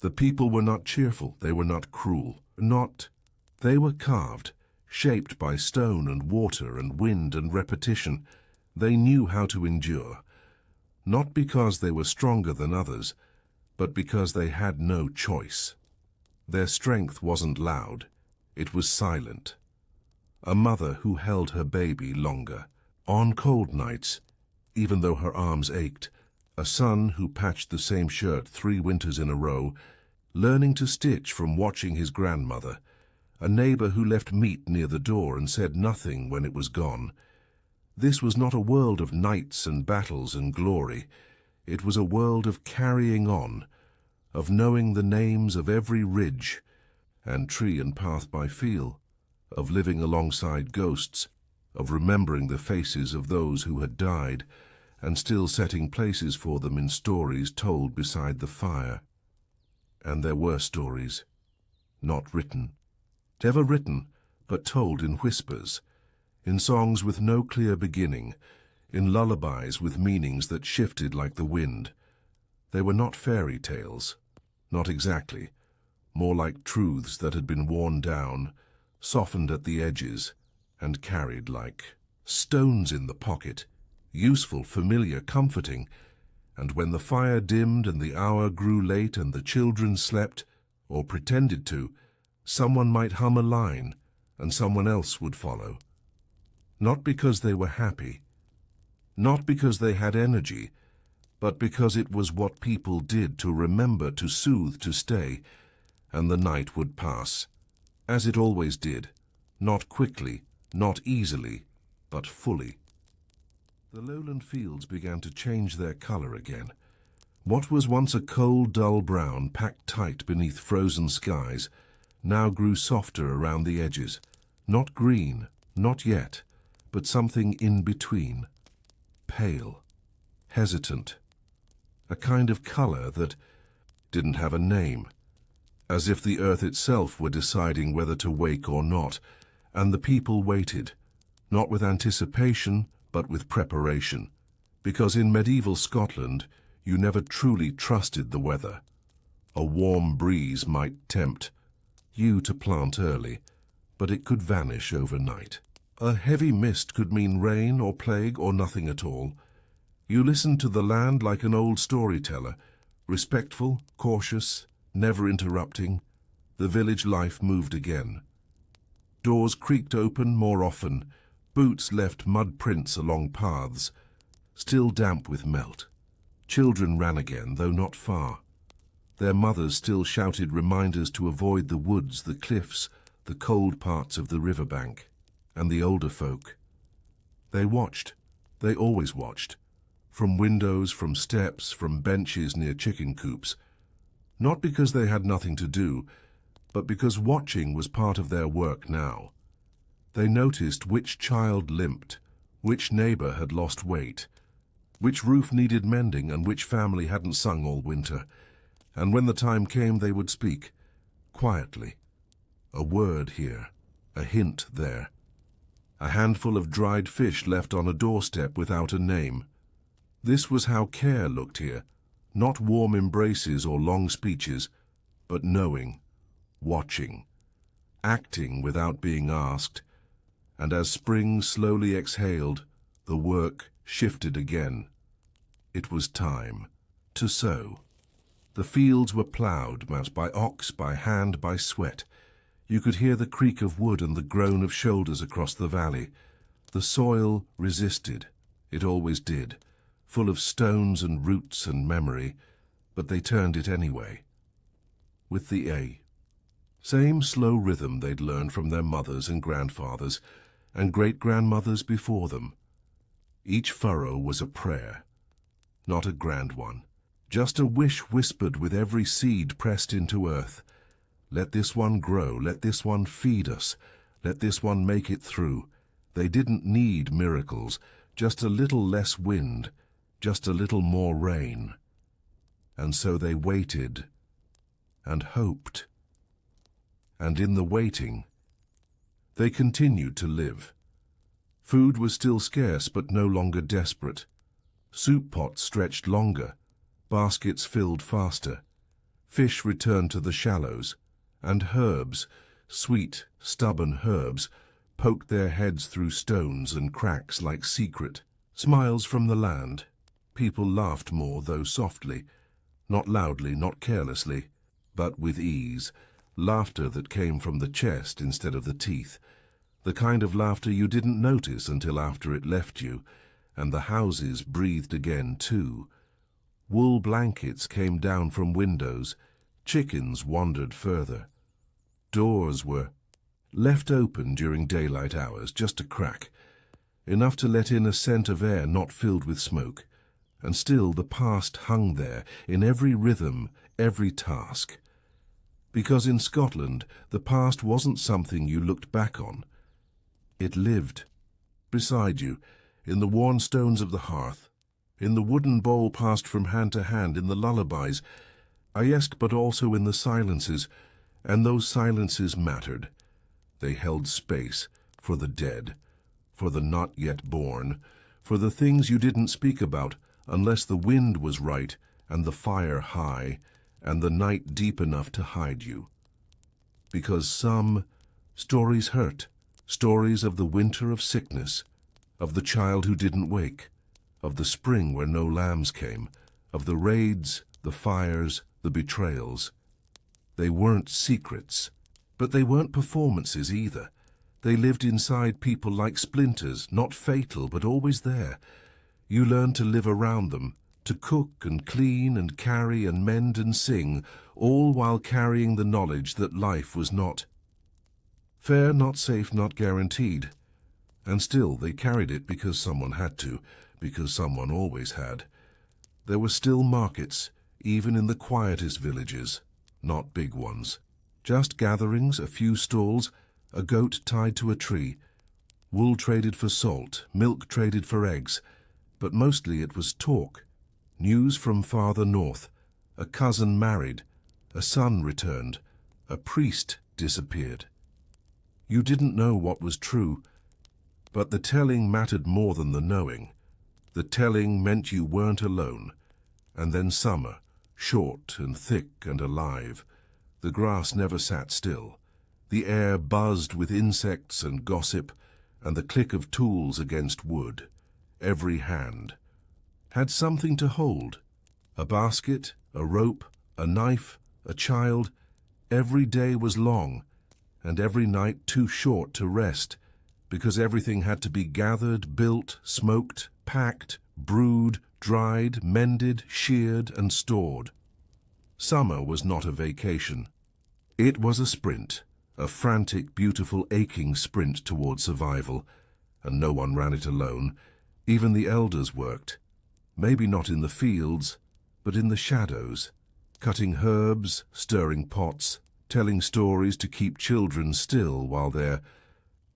The people were not cheerful, they were not cruel, they were carved, shaped by stone and water and wind and repetition. They knew how to endure, not because they were stronger than others, but because they had no choice. Their strength wasn't loud, it was silent. A mother who held her baby longer, on cold nights, even though her arms ached, a son who patched the same shirt 3 winters in a row, learning to stitch from watching his grandmother, a neighbor who left meat near the door and said nothing when it was gone. This was not a world of knights and battles and glory. It was a world of carrying on, of knowing the names of every ridge and tree and path by feel, of living alongside ghosts, of remembering the faces of those who had died, and still setting places for them in stories told beside the fire. And there were stories, not written, never written, but told in whispers, in songs with no clear beginning, in lullabies with meanings that shifted like the wind. They were not fairy tales, not exactly, more like truths that had been worn down, softened at the edges, and carried like stones in the pocket, useful, familiar, comforting. And when the fire dimmed and the hour grew late and the children slept, or pretended to, someone might hum a line and someone else would follow. Not because they were happy, not because they had energy, but because it was what people did to remember, to soothe, to stay, and the night would pass, as it always did, not quickly, not easily, but fully. The lowland fields began to change their color again. What was once a cold, dull brown, packed tight beneath frozen skies, now grew softer around the edges. Not green, not yet, but something in between. Pale, hesitant. A kind of color that didn't have a name, as if the earth itself were deciding whether to wake or not, and the people waited, not with anticipation, but with preparation, because in medieval Scotland you never truly trusted the weather. A warm breeze might tempt you to plant early, but it could vanish overnight. A heavy mist could mean rain or plague or nothing at all. You listened to the land like an old storyteller, respectful, cautious, never interrupting. The village life moved again. Doors creaked open more often. Boots left mud prints along paths, still damp with melt. Children ran again, though not far. Their mothers still shouted reminders to avoid the woods, the cliffs, the cold parts of the riverbank. And the older folk. They watched. They always watched. From windows, from steps, from benches near chicken coops. Not because they had nothing to do, but because watching was part of their work now. They noticed which child limped, which neighbor had lost weight, which roof needed mending, and which family hadn't sung all winter. And when the time came, they would speak, quietly. A word here, a hint there. A handful of dried fish left on a doorstep without a name. This was how care looked here, not warm embraces or long speeches, but knowing, watching, acting without being asked. And as spring slowly exhaled, the work shifted again. It was time to sow. The fields were ploughed, not by ox, by hand, by sweat. You could hear the creak of wood and the groan of shoulders across the valley. The soil resisted. It always did, full of stones and roots and memory, but they turned it anyway. With the A. Same slow rhythm they'd learned from their mothers and grandfathers and great-grandmothers before them. Each furrow was a prayer, not a grand one, just a wish whispered with every seed pressed into earth. Let this one grow, let this one feed us, let this one make it through. They didn't need miracles, just a little less wind, just a little more rain. And so they waited and hoped. And in the waiting, they continued to live. Food was still scarce but no longer desperate. Soup pots stretched longer, baskets filled faster. Fish returned to the shallows, and herbs, sweet, stubborn herbs, poked their heads through stones and cracks like secret smiles from the land. People laughed more, though softly, not loudly, not carelessly, but with ease, laughter that came from the chest instead of the teeth, the kind of laughter you didn't notice until after it left you, and the houses breathed again too. Wool blankets came down from windows, chickens wandered further. Doors were left open during daylight hours, just a crack, enough to let in a scent of air not filled with smoke. And still the past hung there, in every rhythm, every task. Because in Scotland, the past wasn't something you looked back on. It lived beside you, in the worn stones of the hearth, in the wooden bowl passed from hand to hand, in the lullabies, but also in the silences, and those silences mattered. They held space for the dead, for the not yet born, for the things you didn't speak about unless the wind was right and the fire high and the night deep enough to hide you. Because some stories hurt, stories of the winter of sickness, of the child who didn't wake, of the spring where no lambs came, of the raids, the fires, the betrayals. They weren't secrets, but they weren't performances either. They lived inside people like splinters, not fatal, but always there. You learned to live around them, to cook and clean and carry and mend and sing, all while carrying the knowledge that life was not fair, not safe, not guaranteed. And still they carried it because someone had to, because someone always had. There were still markets, even in the quietest villages, not big ones. Just gatherings, a few stalls, a goat tied to a tree. Wool traded for salt, milk traded for eggs. But mostly it was talk. News from farther north. A cousin married. A son returned. A priest disappeared. You didn't know what was true, but the telling mattered more than the knowing. The telling meant you weren't alone. And then summer, short and thick and alive. The grass never sat still. The air buzzed with insects and gossip, and the click of tools against wood. Every hand had something to hold. A basket, a rope, a knife, a child. Every day was long, and every night too short to rest, because everything had to be gathered, built, smoked, packed, brewed, dried, mended, sheared, and stored. Summer was not a vacation. It was a sprint, a frantic, beautiful, aching sprint toward survival, and no one ran it alone. Even the elders worked, maybe not in the fields, but in the shadows, cutting herbs, stirring pots, telling stories to keep children still while their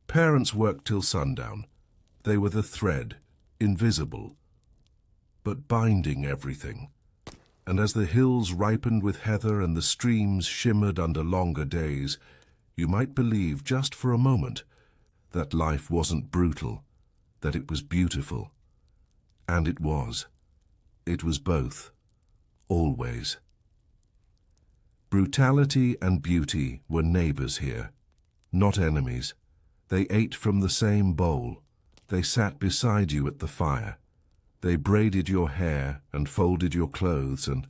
parents worked till sundown. They were the thread, invisible, but binding everything. And as the hills ripened with heather and the streams shimmered under longer days, you might believe just for a moment that life wasn't brutal, that it was beautiful. And it was. It was both. Always. Brutality and beauty were neighbors here, not enemies. They ate from the same bowl. They sat beside you at the fire. They braided your hair and folded your clothes and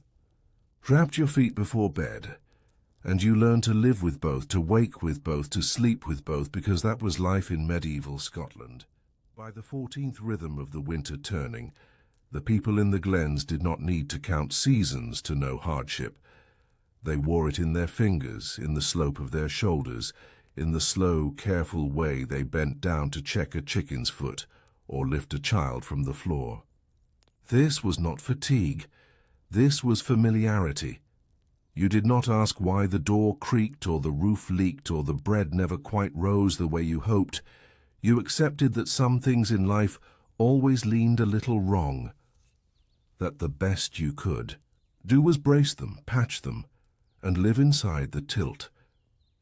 wrapped your feet before bed. And you learned to live with both, to wake with both, to sleep with both, because that was life in medieval Scotland. By the 14th rhythm of the winter turning, the people in the glens did not need to count seasons to know hardship. They wore it in their fingers, in the slope of their shoulders, in the slow, careful way they bent down to check a chicken's foot or lift a child from the floor. This was not fatigue. This was familiarity. You did not ask why the door creaked or the roof leaked or the bread never quite rose the way you hoped. You accepted that some things in life always leaned a little wrong, that the best you could do was brace them, patch them, and live inside the tilt.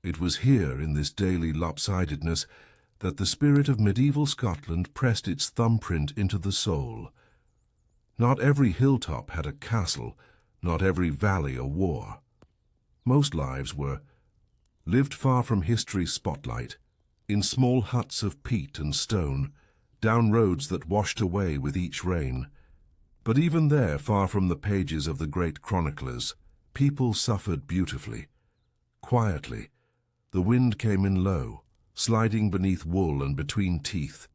It was here, in this daily lopsidedness, that the spirit of medieval Scotland pressed its thumbprint into the soul. Not every hilltop had a castle, not every valley a war. Most lives were lived far from history's spotlight, in small huts of peat and stone, down roads that washed away with each rain. But even there, far from the pages of the great chroniclers, people suffered beautifully, quietly. The wind came in low, sliding beneath wool and between teeth.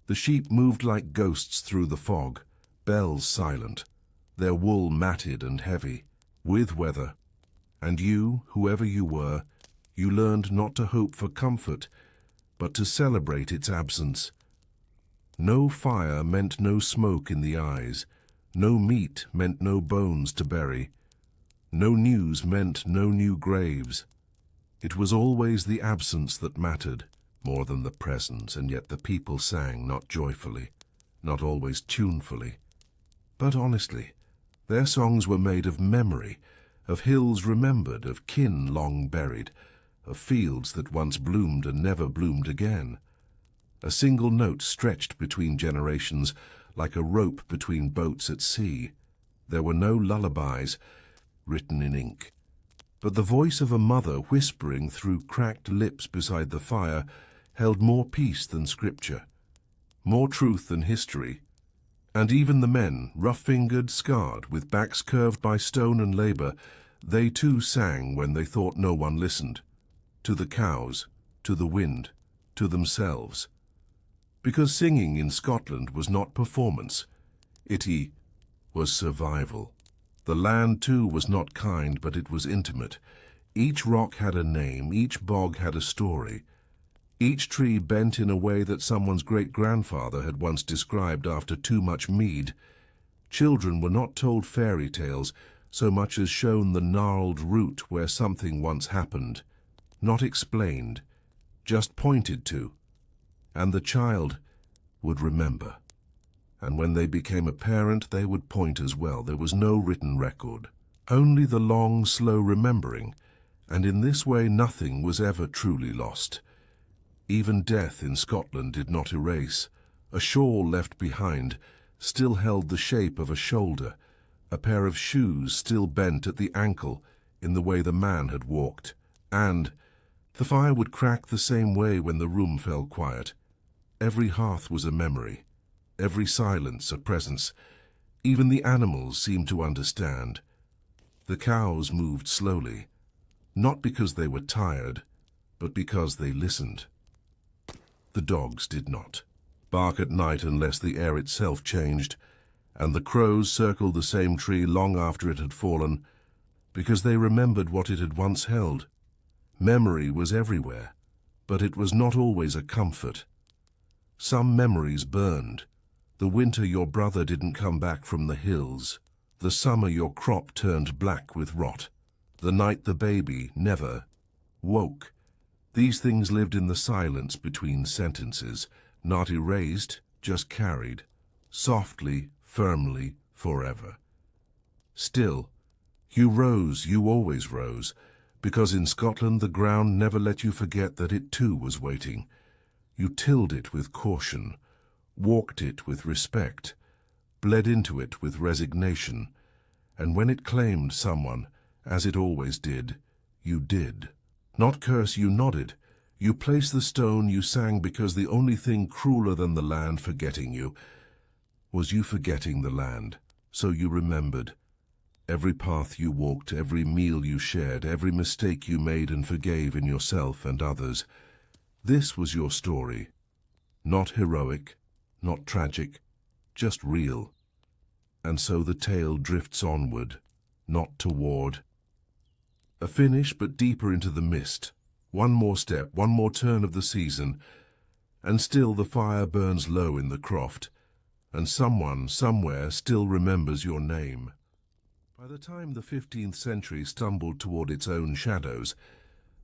The sheep moved like ghosts through the fog, bells silent, their wool matted and heavy, with weather. And you, whoever you were, you learned not to hope for comfort, but to celebrate its absence. No fire meant no smoke in the eyes, no meat meant no bones to bury, no news meant no new graves. It was always the absence that mattered, more than the presence, and yet the people sang not joyfully, not always tunefully, but honestly. Their songs were made of memory, of hills remembered, of kin long buried, of fields that once bloomed and never bloomed again. A single note stretched between generations, like a rope between boats at sea. There were no lullabies written in ink, but the voice of a mother whispering through cracked lips beside the fire held more peace than scripture, more truth than history. And even the men, rough-fingered, scarred, with backs curved by stone and labor, they too sang when they thought no one listened. To the cows, to the wind, to themselves. Because singing in Scotland was not performance. It was survival. The land, too, was not kind, but it was intimate. Each rock had a name, each bog had a story. Each tree bent in a way that someone's great-grandfather had once described after too much mead. Children were not told fairy tales so much as shown the gnarled root where something once happened. Not explained, just pointed to. And the child would remember. And when they became a parent, they would point as well. There was no written record, only the long, slow remembering, and in this way nothing was ever truly lost. Even death in Scotland did not erase. A shawl left behind still held the shape of a shoulder, a pair of shoes still bent at the ankle in the way the man had walked, and the fire would crack the same way when the room fell quiet. Every hearth was a memory, every silence a presence. Even the animals seemed to understand. The cows moved slowly, not because they were tired, but because they listened. The dogs did not bark at night unless the air itself changed, and the crows circled the same tree long after it had fallen, because they remembered what it had once held. Memory was everywhere, but it was not always a comfort. Some memories burned. The winter your brother didn't come back from the hills, the summer your crop turned black with rot, the night the baby never woke. These things lived in the silence between sentences, not erased, just carried, softly, firmly, forever. Still, you rose, you always rose, because in Scotland the ground never let you forget that it too was waiting. You tilled it with caution, walked it with respect, bled into it with resignation, and when it claimed someone, as it always did, you did. Not curse, you nodded. You placed the stone, you sang, because the only thing crueler than the land forgetting you was you forgetting the land. So you remembered. Every path you walked, every meal you shared, every mistake you made and forgave in yourself and others. This was your story. Not heroic, not tragic, just real. And so the tale drifts onward, not toward a finish, but deeper into the mist. One more step, one more turn of the season, and still the fire burns low in the croft, and someone, somewhere, still remembers your name. By By the time the 15th century stumbled toward its own shadows,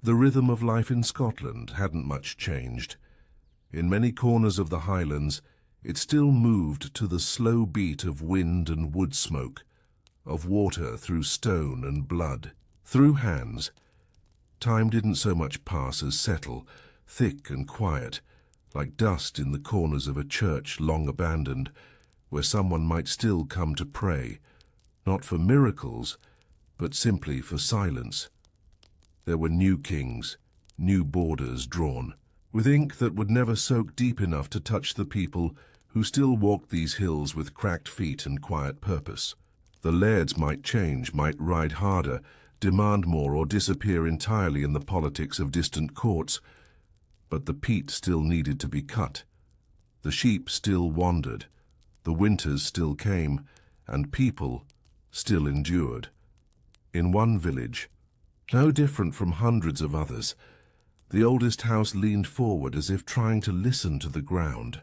the rhythm of life in Scotland hadn't much changed. In many corners of the highlands, it still moved to the slow beat of wind and wood smoke, of water through stone and blood, through hands. Time didn't so much pass as settle, thick and quiet, like dust in the corners of a church long abandoned, where someone might still come to pray, not for miracles, but simply for silence. There were new kings, new borders drawn, with ink that would never soak deep enough to touch the people who still walked these hills with cracked feet and quiet purpose. The lairds might change, might ride harder, demand more, or disappear entirely in the politics of distant courts, but the peat still needed to be cut. The sheep still wandered, the winters still came, and people still endured. In one village, no different from hundreds of others, the oldest house leaned forward as if trying to listen to the ground.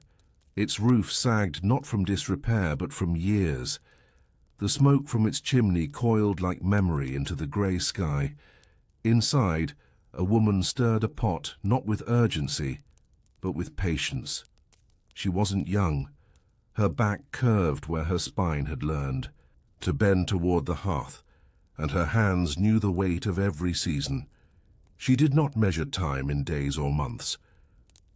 Its roof sagged not from disrepair but from years. The smoke from its chimney coiled like memory into the grey sky. Inside, a woman stirred a pot not with urgency, but with patience. She wasn't young. Her back curved where her spine had learned to bend toward the hearth, and her hands knew the weight of every season. She did not measure time in days or months.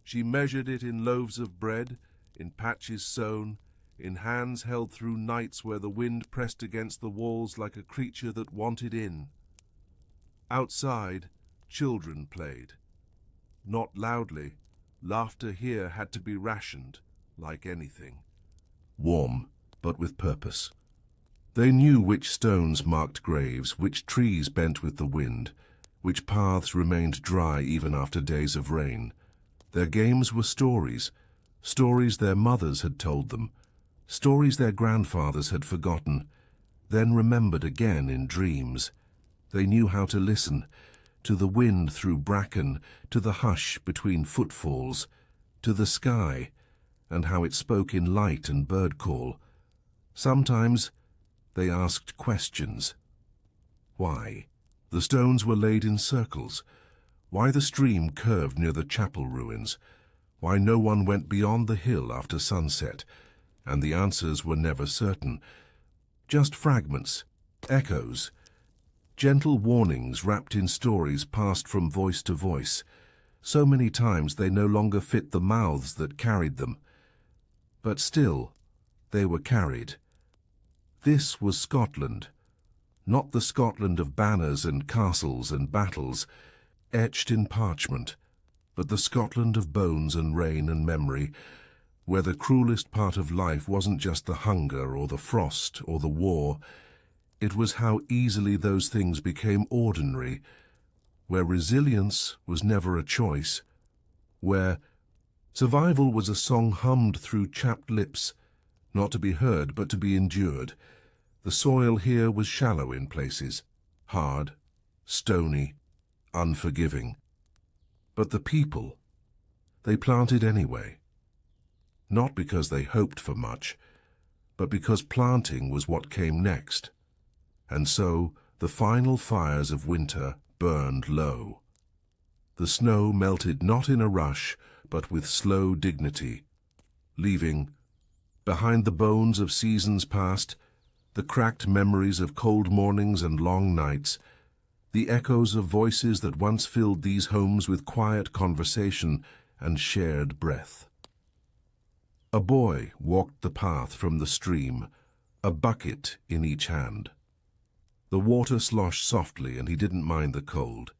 She measured it in loaves of bread, in patches sown, in hands held through nights where the wind pressed against the walls like a creature that wanted in. Outside, children played. Not loudly. Laughter here had to be rationed, like anything. Warm, but with purpose. They knew which stones marked graves, which trees bent with the wind, which paths remained dry even after days of rain. Their games were stories, stories their mothers had told them, stories their grandfathers had forgotten, then remembered again in dreams. They knew how to listen, to the wind through bracken, to the hush between footfalls, to the sky, and how it spoke in light and bird call. Sometimes they asked questions. Why? The stones were laid in circles. Why the stream curved near the chapel ruins? Why no one went beyond the hill after sunset? And the answers were never certain. Just fragments, echoes, gentle warnings wrapped in stories passed from voice to voice. So many times they no longer fit the mouths that carried them. But still, they were carried. This was Scotland. Not the Scotland of banners and castles and battles, etched in parchment, but the Scotland of bones and rain and memory, where the cruelest part of life wasn't just the hunger or the frost or the war. It was how easily those things became ordinary, where resilience was never a choice, where survival was a song hummed through chapped lips, not to be heard but to be endured. The soil here was shallow in places, hard, stony, unforgiving. But the people, they planted anyway. Not because they hoped for much, but because planting was what came next. And so the final fires of winter burned low. The snow melted not in a rush, but with slow dignity, leaving, behind the bones of seasons past, the cracked memories of cold mornings and long nights, the echoes of voices that once filled these homes with quiet conversation and shared breath. A boy walked the path from the stream, a bucket in each hand. The water sloshed softly, and he didn't mind the cold.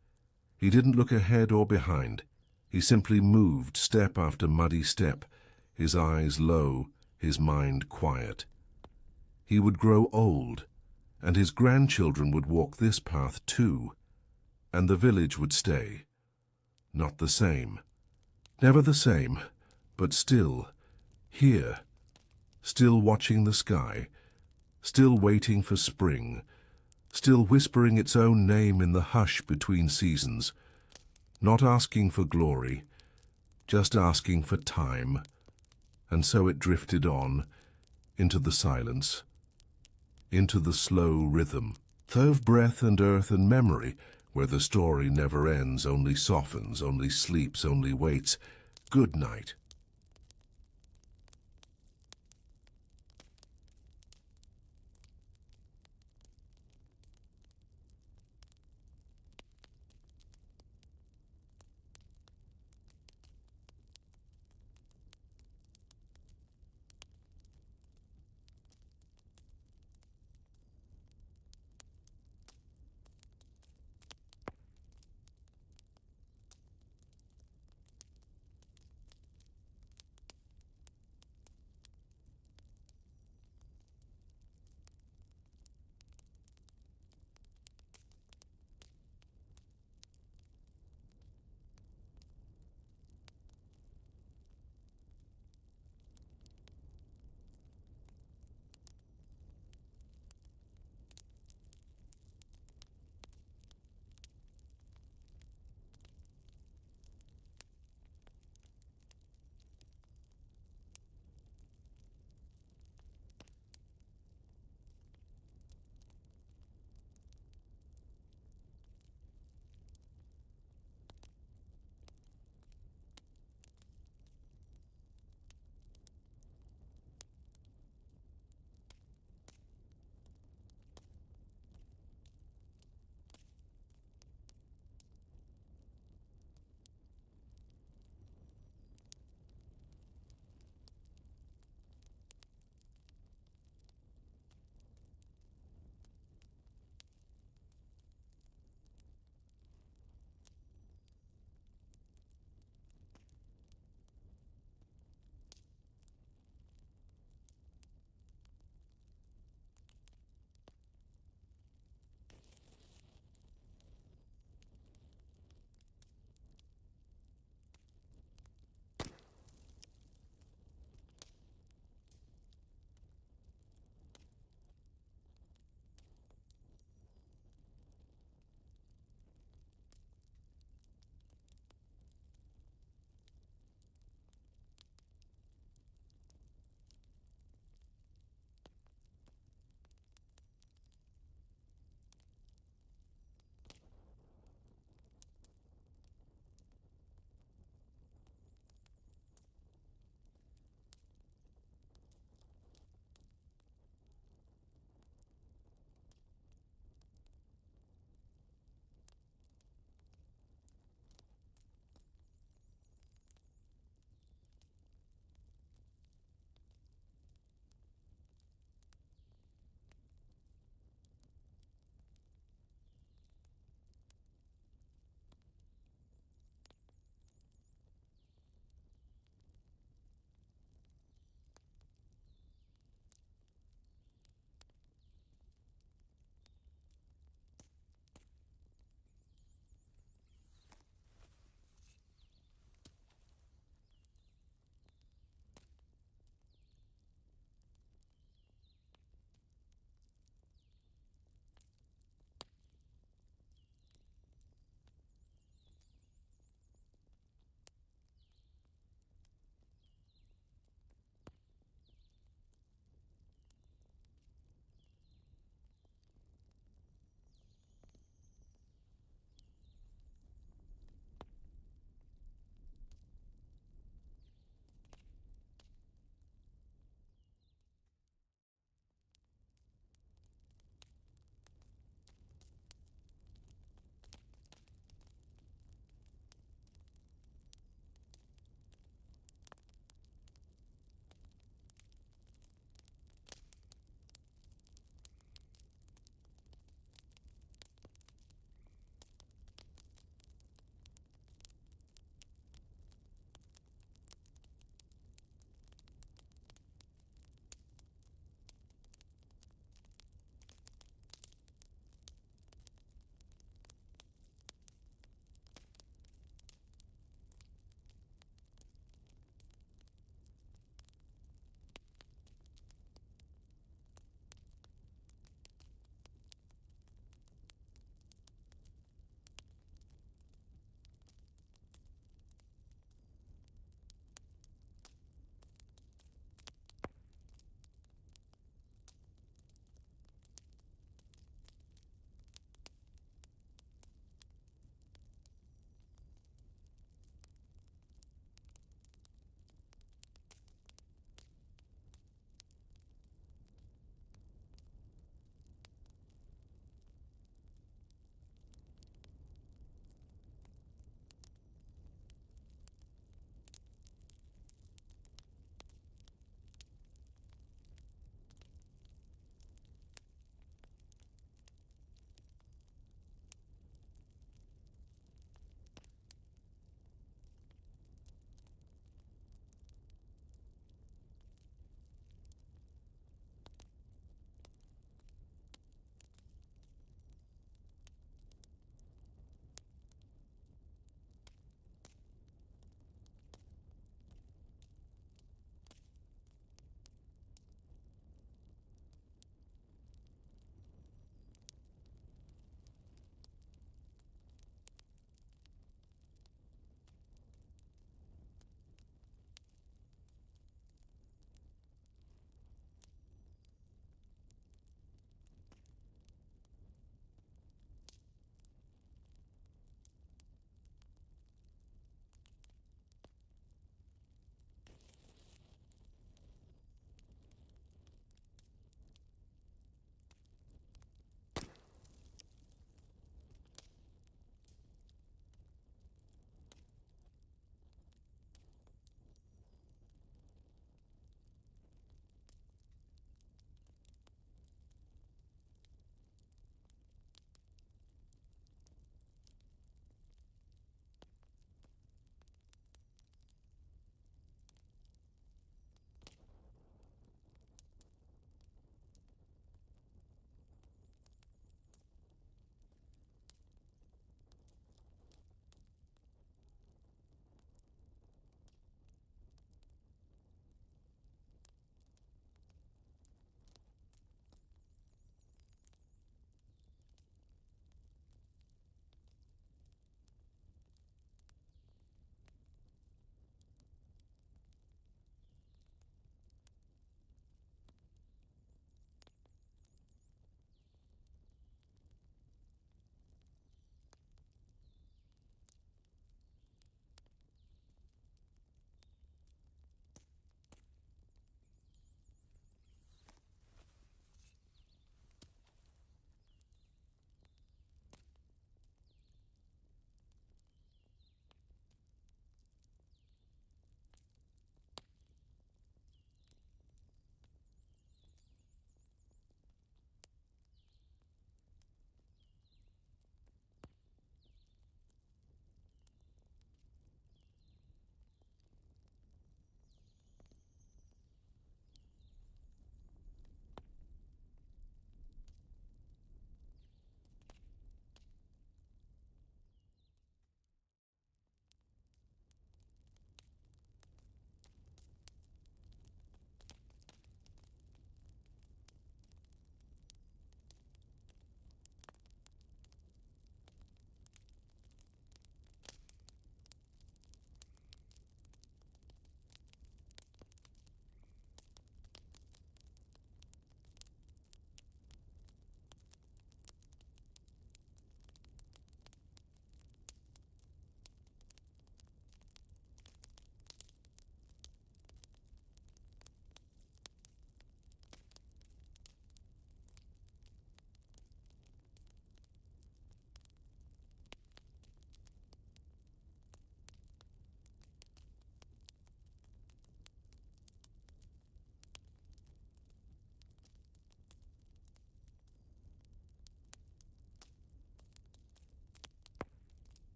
He didn't look ahead or behind. He simply moved step after muddy step, his eyes low, his mind quiet. He would grow old, and his grandchildren would walk this path too, and the village would stay. Not the same. Never the same, but still here, still watching the sky, still waiting for spring, still whispering its own name in the hush between seasons, not asking for glory, just asking for time. And so it drifted on into the silence. into the slow rhythm, of breath and earth and memory, where the story never ends, only softens, only sleeps, only waits. Good night.